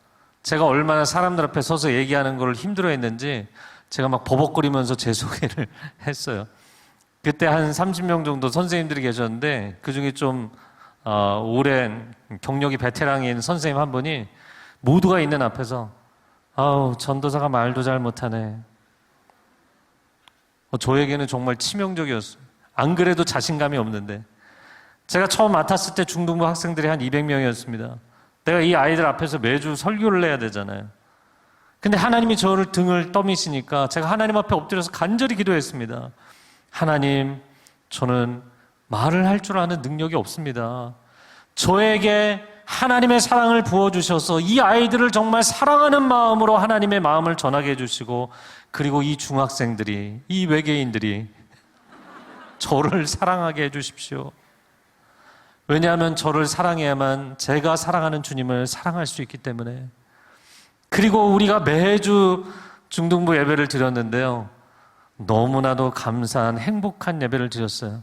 [SPEAKER 1] 제가 얼마나 사람들 앞에 서서 얘기하는 걸 힘들어했는지 제가 막 버벅거리면서 제 소개를 했어요. 그때 한 30명 정도 선생님들이 계셨는데 그중에 좀 오랜 경력이 베테랑인 선생님 한 분이 모두가 있는 앞에서 아우 전도사가 말도 잘 못하네. 저에게는 정말 치명적이었어요. 안 그래도 자신감이 없는데 제가 처음 맡았을 때 중등부 학생들이 한 200명이었습니다. 내가 이 아이들 앞에서 매주 설교를 해야 되잖아요. 근데 하나님이 저를 등을 떠미시니까 제가 하나님 앞에 엎드려서 간절히 기도했습니다. 하나님, 저는 말을 할 줄 아는 능력이 없습니다. 저에게 하나님의 사랑을 부어주셔서 이 아이들을 정말 사랑하는 마음으로 하나님의 마음을 전하게 해주시고, 그리고 이 중학생들이, 이 외계인들이 저를 사랑하게 해주십시오. 왜냐하면 저를 사랑해야만 제가 사랑하는 주님을 사랑할 수 있기 때문에. 그리고 우리가 매주 중등부 예배를 드렸는데요, 너무나도 감사한 행복한 예배를 드렸어요.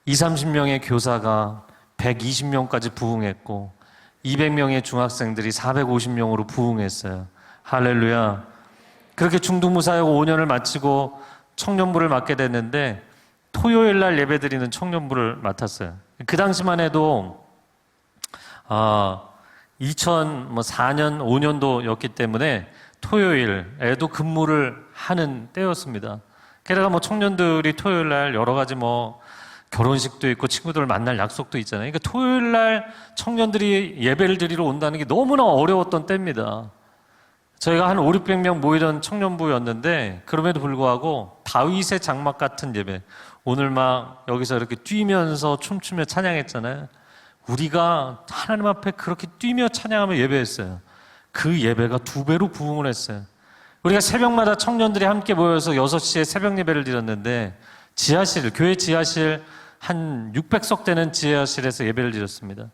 [SPEAKER 1] 20-30명의 교사가 120명까지 부흥했고 200명의 중학생들이 450명으로 부흥했어요. 할렐루야. 그렇게 중등부 사역 5년을 마치고 청년부를 맡게 됐는데 토요일 날 예배드리는 청년부를 맡았어요. 그 당시만 해도 2004년, 5년도였기 때문에 토요일에도 근무를 하는 때였습니다. 게다가 청년들이 토요일 날 여러 가지 결혼식도 있고 친구들 만날 약속도 있잖아요. 그러니까 토요일 날 청년들이 예배를 드리러 온다는 게 너무나 어려웠던 때입니다. 저희가 한 500-600명 모이던 청년부였는데 그럼에도 불구하고 다윗의 장막 같은 예배, 오늘 여기서 이렇게 뛰면서 춤추며 찬양했잖아요. 우리가 하나님 앞에 그렇게 뛰며 찬양하며 예배했어요. 그 예배가 2배로 부흥을 했어요. 우리가 새벽마다 청년들이 함께 모여서 6시에 새벽 예배를 드렸는데 교회 지하실 한 600석 되는 지하실에서 예배를 드렸습니다.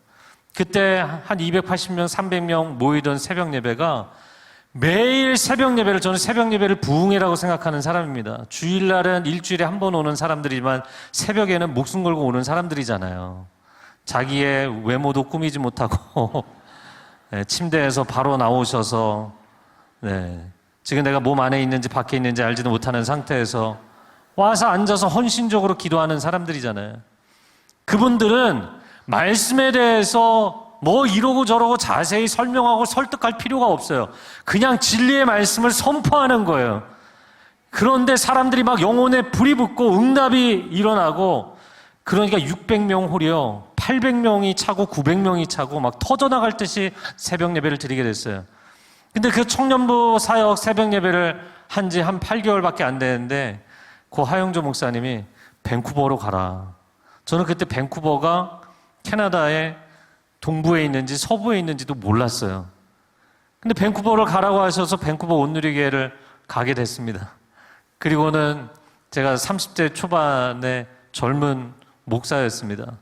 [SPEAKER 1] 그때 한 280명, 300명 모이던 새벽 예배가 매일 새벽 예배를, 저는 새벽 예배를 부흥회라고 생각하는 사람입니다. 주일날은 일주일에 한 번 오는 사람들이지만 새벽에는 목숨 걸고 오는 사람들이잖아요. 자기의 외모도 꾸미지 못하고 침대에서 바로 나오셔서 지금 내가 몸 안에 있는지 밖에 있는지 알지도 못하는 상태에서 와서 앉아서 헌신적으로 기도하는 사람들이잖아요. 그분들은 말씀에 대해서 이러고 저러고 자세히 설명하고 설득할 필요가 없어요. 그냥 진리의 말씀을 선포하는 거예요. 그런데 사람들이 영혼에 불이 붙고 응답이 일어나고, 그러니까 600명 홀이요, 800명이 차고 900명이 차고 터져나갈 듯이 새벽 예배를 드리게 됐어요. 근데 그 청년부 사역 새벽 예배를 한 지 한 8개월밖에 안 되는데 고 하영조 목사님이 밴쿠버로 가라. 저는 그때 밴쿠버가 캐나다의 동부에 있는지 서부에 있는지도 몰랐어요. 근데 밴쿠버를 가라고 하셔서 밴쿠버 온누리교회를 가게 됐습니다. 그리고는 제가 30대 초반의 젊은 목사였습니다.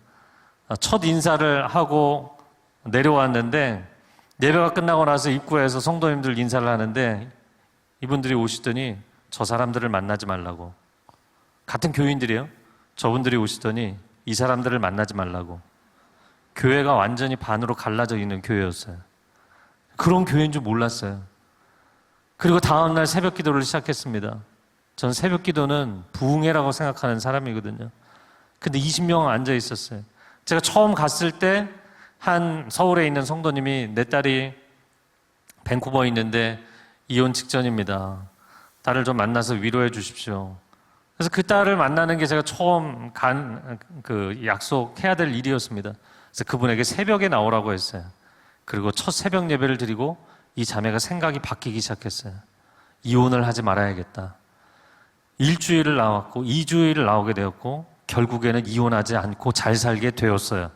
[SPEAKER 1] 첫 인사를 하고 내려왔는데 예배가 끝나고 나서 입구에서 성도님들 인사를 하는데 이분들이 오시더니 저 사람들을 만나지 말라고. 같은 교인들이에요. 저분들이 오시더니 이 사람들을 만나지 말라고. 교회가 완전히 반으로 갈라져 있는 교회였어요. 그런 교회인 줄 몰랐어요. 그리고 다음날 새벽 기도를 시작했습니다. 전 새벽 기도는 부흥회라고 생각하는 사람이거든요. 근데 20명 앉아 있었어요. 제가 처음 갔을 때 한 서울에 있는 성도님이 내 딸이 밴쿠버에 있는데 이혼 직전입니다. 딸을 좀 만나서 위로해 주십시오. 그래서 그 딸을 만나는 게 제가 처음 약속해야 될 일이었습니다. 그래서 그분에게 새벽에 나오라고 했어요. 그리고 첫 새벽 예배를 드리고 이 자매가 생각이 바뀌기 시작했어요. 이혼을 하지 말아야겠다. 일주일을 나왔고 2주일을 나오게 되었고 결국에는 이혼하지 않고 잘 살게 되었어요.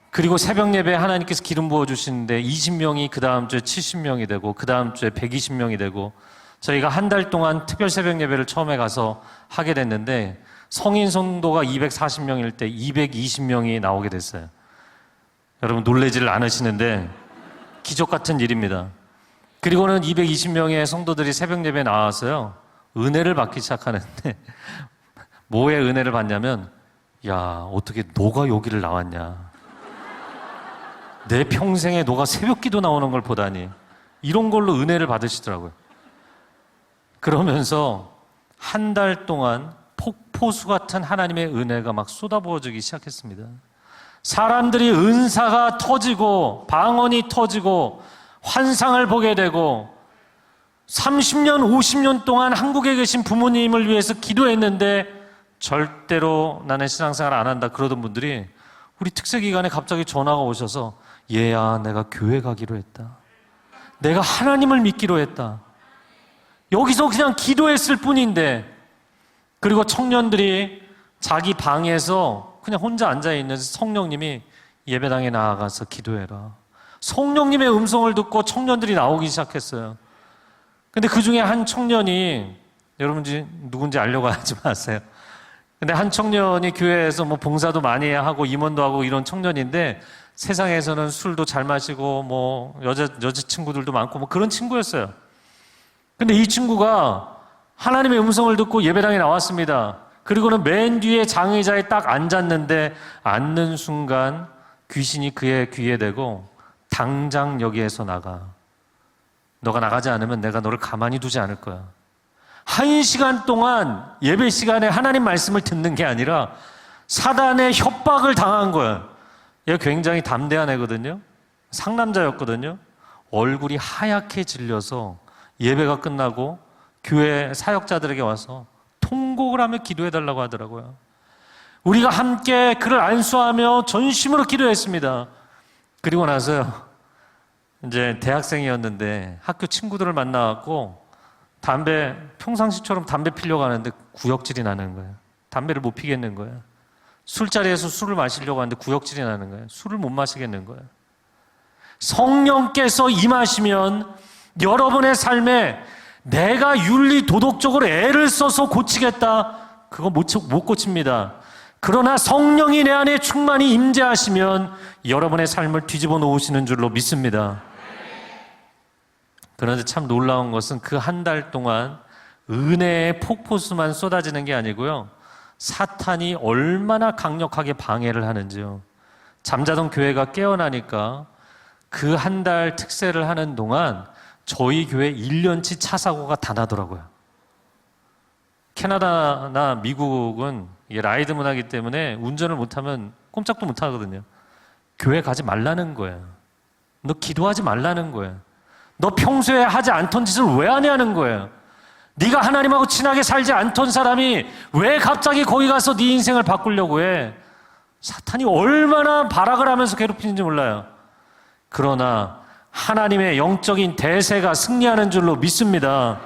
[SPEAKER 1] 그리고 새벽 예배에 하나님께서 기름 부어주시는데 20명이 그 다음 주에 70명이 되고 그 다음 주에 120명이 되고, 저희가 한 달 동안 특별 새벽 예배를 처음에 가서 하게 됐는데 성인 성도가 240명일 때 220명이 나오게 됐어요. 여러분 놀라지를 않으시는데 기적 같은 일입니다. 그리고는 220명의 성도들이 새벽 예배에 나와서요, 은혜를 받기 시작하는데 뭐의 은혜를 받냐면, 야, 어떻게 너가 여기를 나왔냐. 내 평생에 너가 새벽 기도 나오는 걸 보다니. 이런 걸로 은혜를 받으시더라고요. 그러면서 한 달 동안 폭포수 같은 하나님의 은혜가 쏟아부어지기 시작했습니다. 사람들이 은사가 터지고 방언이 터지고 환상을 보게 되고, 30년, 50년 동안 한국에 계신 부모님을 위해서 기도했는데 절대로 나는 신앙생활 안 한다 그러던 분들이 우리 특세 기간에 갑자기 전화가 오셔서, 얘야, 내가 교회 가기로 했다. 내가 하나님을 믿기로 했다. 여기서 그냥 기도했을 뿐인데. 그리고 청년들이 자기 방에서 그냥 혼자 앉아있는 성령님이 예배당에 나아가서 기도해라. 성령님의 음성을 듣고 청년들이 나오기 시작했어요. 근데 그 중에 한 청년이, 여러분 누군지 알려고 하지 마세요. 근데 한 청년이 교회에서 뭐 봉사도 많이 하고 임원도 하고 이런 청년인데, 세상에서는 술도 잘 마시고 뭐 여자친구들도 많고 뭐 그런 친구였어요. 근데 이 친구가 하나님의 음성을 듣고 예배당에 나왔습니다. 그리고는 맨 뒤에 장의자에 딱 앉았는데, 앉는 순간 귀신이 그의 귀에 대고 당장 여기에서 나가. 너가 나가지 않으면 내가 너를 가만히 두지 않을 거야. 1시간 동안 예배 시간에 하나님 말씀을 듣는 게 아니라 사단의 협박을 당한 거야. 얘가 굉장히 담대한 애거든요. 상남자였거든요. 얼굴이 하얗게 질려서 예배가 끝나고 교회 사역자들에게 와서 통곡을 하며 기도해달라고 하더라고요. 우리가 함께 그를 안수하며 전심으로 기도했습니다. 그리고 나서요, 이제 대학생이었는데 학교 친구들을 만나갖고 평상시처럼 담배 피려고 하는데 구역질이 나는 거예요. 담배를 못 피겠는 거예요. 술자리에서 술을 마시려고 하는데 구역질이 나는 거예요. 술을 못 마시겠는 거예요. 성령께서 임하시면 여러분의 삶에 내가 윤리 도덕적으로 애를 써서 고치겠다, 그거 못 고칩니다. 그러나 성령이 내 안에 충만히 임재하시면 여러분의 삶을 뒤집어 놓으시는 줄로 믿습니다. 그런데 참 놀라운 것은 그 한 달 동안 은혜의 폭포수만 쏟아지는 게 아니고요, 사탄이 얼마나 강력하게 방해를 하는지요. 잠자던 교회가 깨어나니까 그 한 달 특세를 하는 동안 저희 교회 1년치 차 사고가 다 나더라고요. 캐나다나 미국은 이게 라이드 문화이기 때문에 운전을 못하면 꼼짝도 못하거든요. 교회 가지 말라는 거예요. 너 기도하지 말라는 거예요. 너 평소에 하지 않던 짓을 왜 하냐는 거예요. 네가 하나님하고 친하게 살지 않던 사람이 왜 갑자기 거기 가서 네 인생을 바꾸려고 해? 사탄이 얼마나 발악을 하면서 괴롭히는지 몰라요. 그러나 하나님의 영적인 대세가 승리하는 줄로 믿습니다.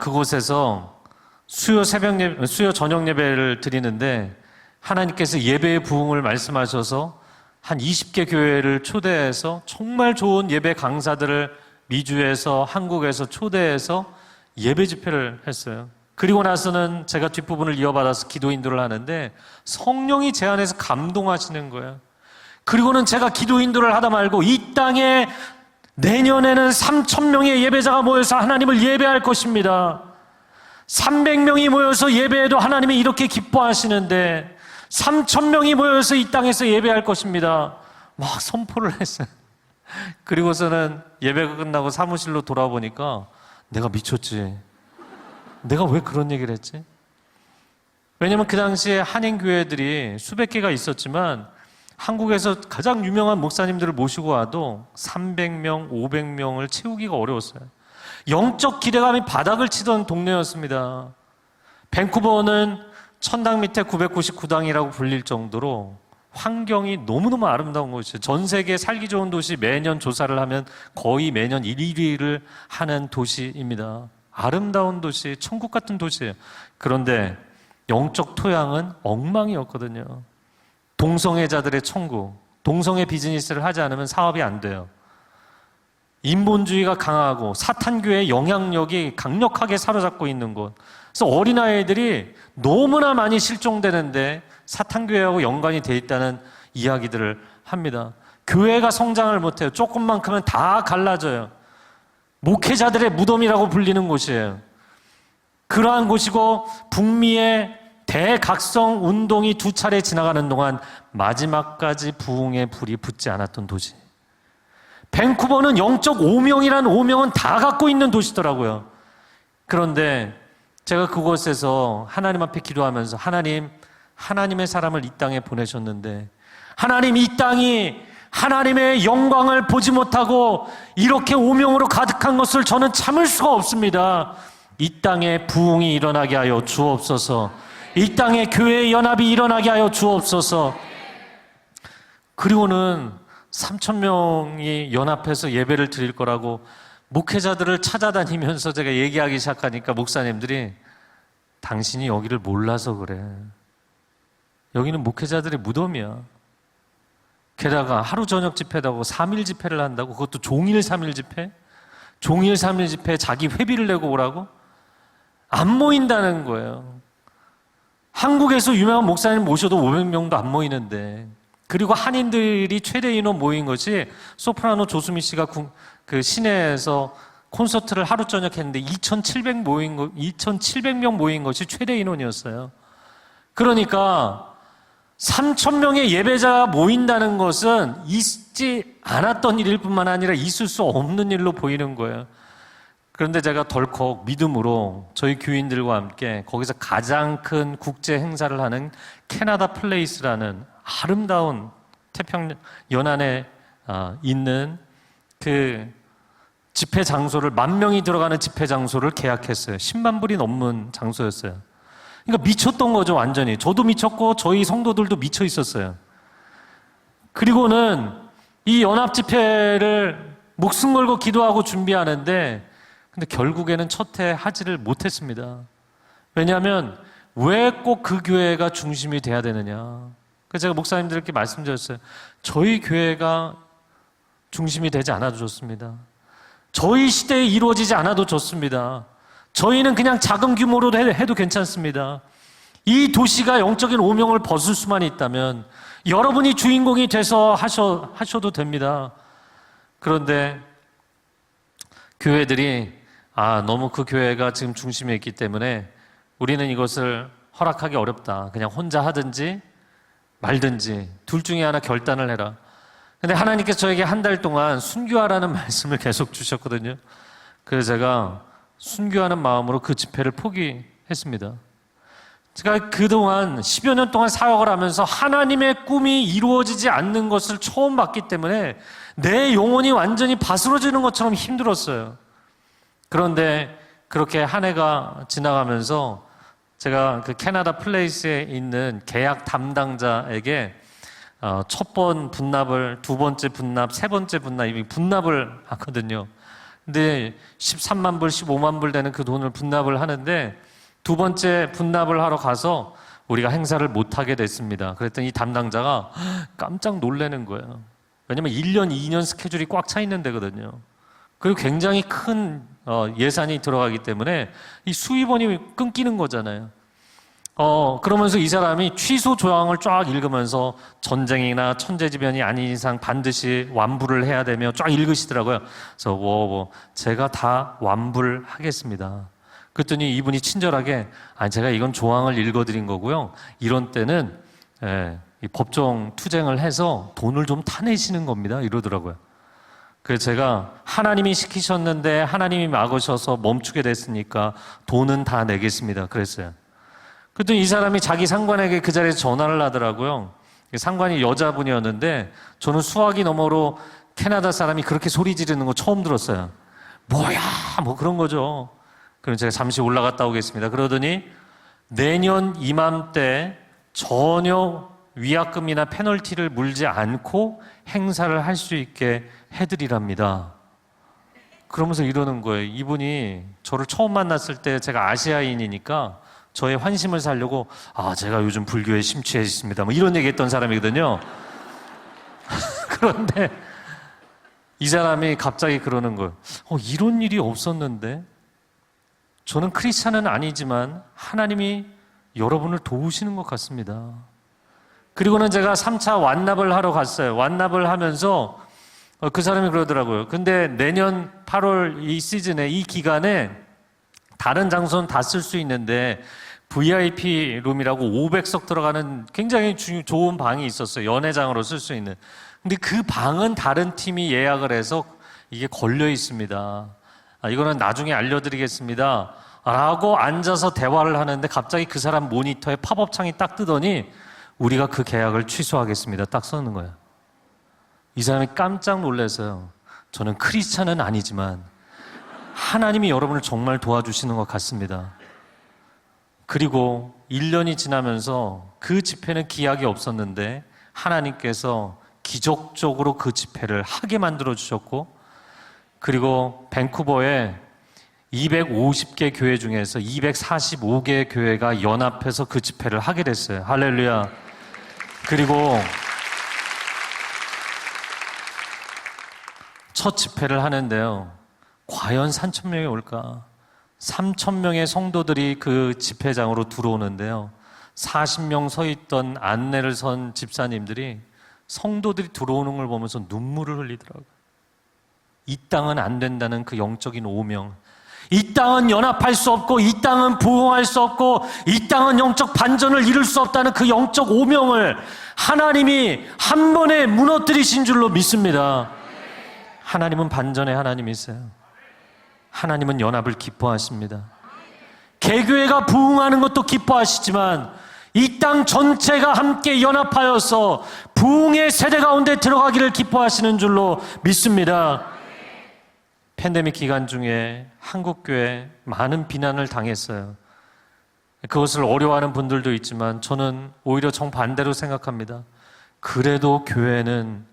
[SPEAKER 1] 그곳에서 수요 저녁 예배를 드리는데, 하나님께서 예배의 부흥을 말씀하셔서 한 20개 교회를 초대해서 정말 좋은 예배 강사들을 미주에서 한국에서 초대해서 예배 집회를 했어요. 그리고 나서는 제가 뒷부분을 이어받아서 기도 인도를 하는데 성령이 제 안에서 감동하시는 거예요. 그리고는 제가 기도 인도를 하다 말고 이 땅에 내년에는 3,000명의 예배자가 모여서 하나님을 예배할 것입니다. 300명이 모여서 예배해도 하나님이 이렇게 기뻐하시는데 3,000명이 모여서 이 땅에서 예배할 것입니다. 막 선포를 했어요. 그리고서는 예배가 끝나고 사무실로 돌아보니까 내가 미쳤지. 내가 왜 그런 얘기를 했지? 왜냐면 그 당시에 한인교회들이 수백 개가 있었지만 한국에서 가장 유명한 목사님들을 모시고 와도 300명, 500명을 채우기가 어려웠어요. 영적 기대감이 바닥을 치던 동네였습니다. 밴쿠버는 천당 밑에 999당이라고 불릴 정도로 환경이 너무너무 아름다운 곳이에요. 전 세계 살기 좋은 도시 매년 조사를 하면 거의 매년 1위를 하는 도시입니다. 아름다운 도시, 천국 같은 도시예요. 그런데 영적 토양은 엉망이었거든요. 동성애자들의 천국, 동성애 비즈니스를 하지 않으면 사업이 안 돼요. 인본주의가 강하고 사탄교회의 영향력이 강력하게 사로잡고 있는 곳. 그래서 어린아이들이 너무나 많이 실종되는데 사탄교회하고 연관이 돼 있다는 이야기들을 합니다. 교회가 성장을 못해요. 조금만 크면 다 갈라져요. 목회자들의 무덤이라고 불리는 곳이에요. 그러한 곳이고 북미의 대각성 운동이 2차례 지나가는 동안 마지막까지 부흥의 불이 붙지 않았던 도시. 밴쿠버는 영적 오명이란 오명은 다 갖고 있는 도시더라고요. 그런데 제가 그곳에서 하나님 앞에 기도하면서 하나님의 사람을 이 땅에 보내셨는데 하나님, 이 땅이 하나님의 영광을 보지 못하고 이렇게 오명으로 가득한 것을 저는 참을 수가 없습니다. 이 땅에 부흥이 일어나게 하여 주옵소서. 이 땅에 교회의 연합이 일어나게 하여 주옵소서. 그리고는 3,000명이 연합해서 예배를 드릴 거라고 목회자들을 찾아다니면서 제가 얘기하기 시작하니까 목사님들이 당신이 여기를 몰라서 그래. 여기는 목회자들의 무덤이야. 게다가 하루 저녁 집회라고 3일 집회를 한다고, 그것도 종일 3일 집회? 종일 3일 집회에 자기 회비를 내고 오라고? 안 모인다는 거예요. 한국에서 유명한 목사님 모셔도 500명도 안 모이는데, 그리고 한인들이 최대 인원 모인 것이 소프라노 조수미 씨가 그 시내에서 콘서트를 하루 저녁 했는데 2,700명 모인 것이 최대 인원이었어요. 그러니까 3,000명의 예배자가 모인다는 것은 있지 않았던 일일 뿐만 아니라 있을 수 없는 일로 보이는 거예요. 그런데 제가 덜컥 믿음으로 저희 교인들과 함께 거기서 가장 큰 국제 행사를 하는 캐나다 플레이스라는 아름다운 태평 연안에 있는 그 집회 장소를, 10,000명이 들어가는 집회 장소를 계약했어요. 10만 불이 넘는 장소였어요. 그러니까 미쳤던 거죠, 완전히. 저도 미쳤고 저희 성도들도 미쳐 있었어요. 그리고는 이 연합 집회를 목숨 걸고 기도하고 준비하는데, 근데 결국에는 첫 해 하지를 못했습니다. 왜냐하면 왜 꼭 그 교회가 중심이 돼야 되느냐. 그래서 제가 목사님들께 말씀드렸어요. 저희 교회가 중심이 되지 않아도 좋습니다. 저희 시대에 이루어지지 않아도 좋습니다. 저희는 그냥 작은 규모로 해도 괜찮습니다. 이 도시가 영적인 오명을 벗을 수만 있다면 여러분이 주인공이 돼서 하셔도 됩니다. 그런데 교회들이 너무 그 교회가 지금 중심에 있기 때문에 우리는 이것을 허락하기 어렵다. 그냥 혼자 하든지 말든지 둘 중에 하나 결단을 해라. 근데 하나님께서 저에게 한 달 동안 순교하라는 말씀을 계속 주셨거든요. 그래서 제가 순교하는 마음으로 그 집회를 포기했습니다. 제가 그동안 10여 년 동안 사역을 하면서 하나님의 꿈이 이루어지지 않는 것을 처음 봤기 때문에 내 영혼이 완전히 바스러지는 것처럼 힘들었어요. 그런데 그렇게 한 해가 지나가면서 제가 그 캐나다 플레이스에 있는 계약 담당자에게 첫 번 분납을, 두 번째 분납, 세 번째 분납, 이미 분납을 하거든요. 근데 13만 불, 15만 불 되는 그 돈을 분납을 하는데 두 번째 분납을 하러 가서 우리가 행사를 못하게 됐습니다. 그랬더니 이 담당자가 깜짝 놀라는 거예요. 왜냐면 1년, 2년 스케줄이 꽉 차 있는 데거든요. 그리고 굉장히 큰 예산이 들어가기 때문에 이 수입원이 끊기는 거잖아요. 그러면서 이 사람이 취소 조항을 쫙 읽으면서 전쟁이나 천재지변이 아닌 이상 반드시 완불을 해야 되며 쫙 읽으시더라고요. 그래서 제가 다 완불하겠습니다. 그랬더니 이분이 친절하게 제가 이건 조항을 읽어드린 거고요. 이런 때는 이 법정 투쟁을 해서 돈을 좀 타내시는 겁니다. 이러더라고요. 그래서 제가 하나님이 시키셨는데 하나님이 막으셔서 멈추게 됐으니까 돈은 다 내겠습니다. 그랬어요. 그랬더니 이 사람이 자기 상관에게 그 자리에서 전화를 하더라고요. 상관이 여자분이었는데 저는 수화기 너머로 캐나다 사람이 그렇게 소리 지르는 거 처음 들었어요. 뭐야, 그런 거죠. 그럼 제가 잠시 올라갔다 오겠습니다. 그러더니 내년 이맘때 전혀 위약금이나 페널티를 물지 않고 행사를 할 수 있게 해드리랍니다. 그러면서 이러는 거예요. 이분이 저를 처음 만났을 때 제가 아시아인이니까 저의 환심을 사려고 제가 요즘 불교에 심취해 있습니다. 이런 얘기 했던 사람이거든요. 그런데 이 사람이 갑자기 그러는 거예요. 이런 일이 없었는데 저는 크리스찬은 아니지만 하나님이 여러분을 도우시는 것 같습니다. 그리고는 제가 3차 완납을 하러 갔어요. 완납을 하면서 그 사람이 그러더라고요. 근데 내년 8월 이 시즌에, 이 기간에 다른 장소는 다 쓸 수 있는데 VIP 룸이라고 500석 들어가는 굉장히 좋은 방이 있었어요. 연회장으로 쓸 수 있는. 근데 그 방은 다른 팀이 예약을 해서 이게 걸려 있습니다. 이거는 나중에 알려드리겠습니다. 라고 앉아서 대화를 하는데 갑자기 그 사람 모니터에 팝업 창이 딱 뜨더니 우리가 그 계약을 취소하겠습니다. 딱 써는 거예요. 이 사람이 깜짝 놀라서요. 저는 크리스찬은 아니지만 하나님이 여러분을 정말 도와주시는 것 같습니다. 그리고 1년이 지나면서 그 집회는 기약이 없었는데 하나님께서 기적적으로 그 집회를 하게 만들어 주셨고, 그리고 밴쿠버에 250개 교회 중에서 245개 교회가 연합해서 그 집회를 하게 됐어요. 할렐루야. 그리고 첫 집회를 하는데요. 과연 3,000명이 올까? 3,000명의 성도들이 그 집회장으로 들어오는데요. 40명 서 있던 안내를 선 집사님들이 성도들이 들어오는 걸 보면서 눈물을 흘리더라고요. 이 땅은 안 된다는 그 영적인 오명, 이 땅은 연합할 수 없고, 이 땅은 부흥할 수 없고, 이 땅은 영적 반전을 이룰 수 없다는 그 영적 오명을 하나님이 한 번에 무너뜨리신 줄로 믿습니다. 하나님은 반전의 하나님이세요. 하나님은 연합을 기뻐하십니다. 개교회가 부흥하는 것도 기뻐하시지만 이 땅 전체가 함께 연합하여서 부흥의 세대 가운데 들어가기를 기뻐하시는 줄로 믿습니다. 팬데믹 기간 중에 한국교회 많은 비난을 당했어요. 그것을 어려워하는 분들도 있지만 저는 오히려 정반대로 생각합니다. 그래도 교회는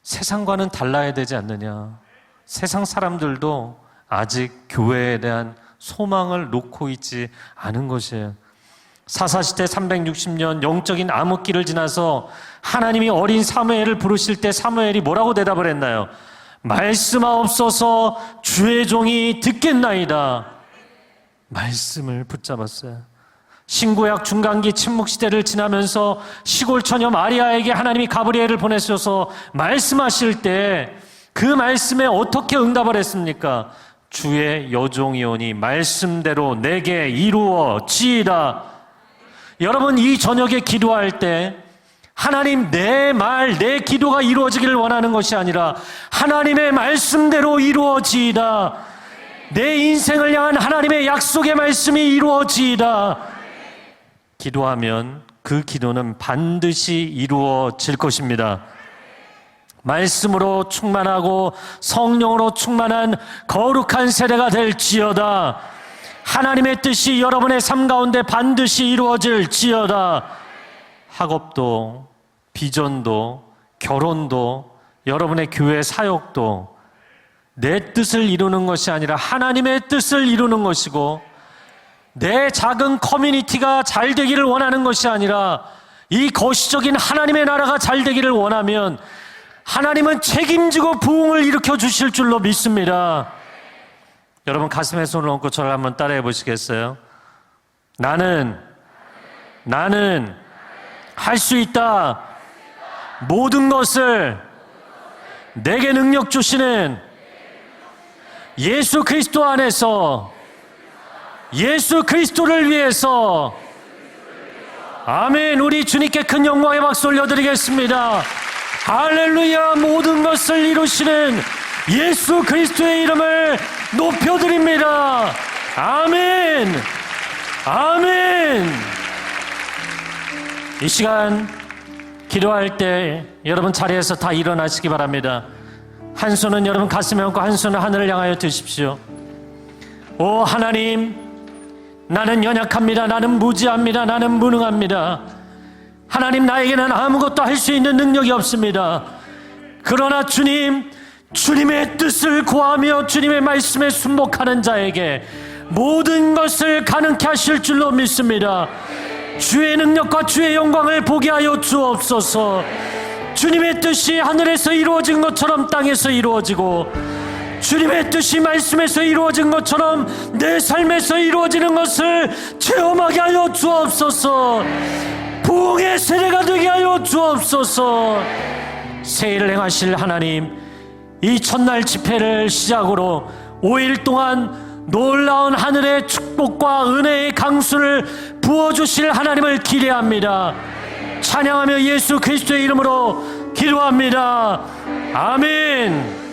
[SPEAKER 1] 세상과는 달라야 되지 않느냐. 세상 사람들도 아직 교회에 대한 소망을 놓고 있지 않은 것이에요. 사사시대 360년 영적인 암흑기를 지나서 하나님이 어린 사무엘을 부르실 때 사무엘이 뭐라고 대답을 했나요? 말씀하옵소서 주의 종이 듣겠나이다. 말씀을 붙잡았어요. 신구약 중간기 침묵시대를 지나면서 시골 처녀 마리아에게 하나님이 가브리엘을 보내셔서 말씀하실 때 그 말씀에 어떻게 응답을 했습니까? 주의 여종이오니 말씀대로 내게 이루어지이다. 여러분, 이 저녁에 기도할 때 하나님, 내 말, 내 기도가 이루어지기를 원하는 것이 아니라 하나님의 말씀대로 이루어지이다. 내 인생을 향한 하나님의 약속의 말씀이 이루어지이다. 기도하면 그 기도는 반드시 이루어질 것입니다. 말씀으로 충만하고 성령으로 충만한 거룩한 세대가 될지어다. 하나님의 뜻이 여러분의 삶 가운데 반드시 이루어질지어다. 학업도, 비전도, 결혼도, 여러분의 교회 사역도 내 뜻을 이루는 것이 아니라 하나님의 뜻을 이루는 것이고, 내 작은 커뮤니티가 잘 되기를 원하는 것이 아니라 이 거시적인 하나님의 나라가 잘 되기를 원하면 하나님은 책임지고 부흥을 일으켜 주실 줄로 믿습니다. 여러분, 가슴에 손을 얹고 저를 한번 따라해 보시겠어요? 나는 할 수 있다. 모든 것을 내게 능력 주시는 예수 그리스도 안에서, 예수 그리스도를 위해서. 아멘. 우리 주님께 큰 영광의 박수 올려드리겠습니다. 할렐루야. 모든 것을 이루시는 예수 그리스도의 이름을 높여드립니다. 아멘. 아멘. 이 시간 기도할 때 여러분 자리에서 다 일어나시기 바랍니다. 한 손은 여러분 가슴에 얹고 한 손은 하늘을 향하여 드십시오. 오 하나님, 나는 연약합니다. 나는 무지합니다. 나는 무능합니다. 하나님, 나에게는 아무것도 할 수 있는 능력이 없습니다. 그러나 주님, 주님의 뜻을 구하며 주님의 말씀에 순복하는 자에게 모든 것을 가능케 하실 줄로 믿습니다. 주의 능력과 주의 영광을 보게 하여 주옵소서. 주님의 뜻이 하늘에서 이루어진 것처럼 땅에서 이루어지고, 주님의 뜻이 말씀에서 이루어진 것처럼 내 삶에서 이루어지는 것을 체험하게 하여 주옵소서. 부흥의 세대가 되게 하여 주옵소서. 새해를 행하실 하나님, 이 첫날 집회를 시작으로 5일 동안 놀라운 하늘의 축복과 은혜의 강수를 부어주실 하나님을 기대합니다. 찬양하며 예수 그리스도의 이름으로 기도합니다. 아멘.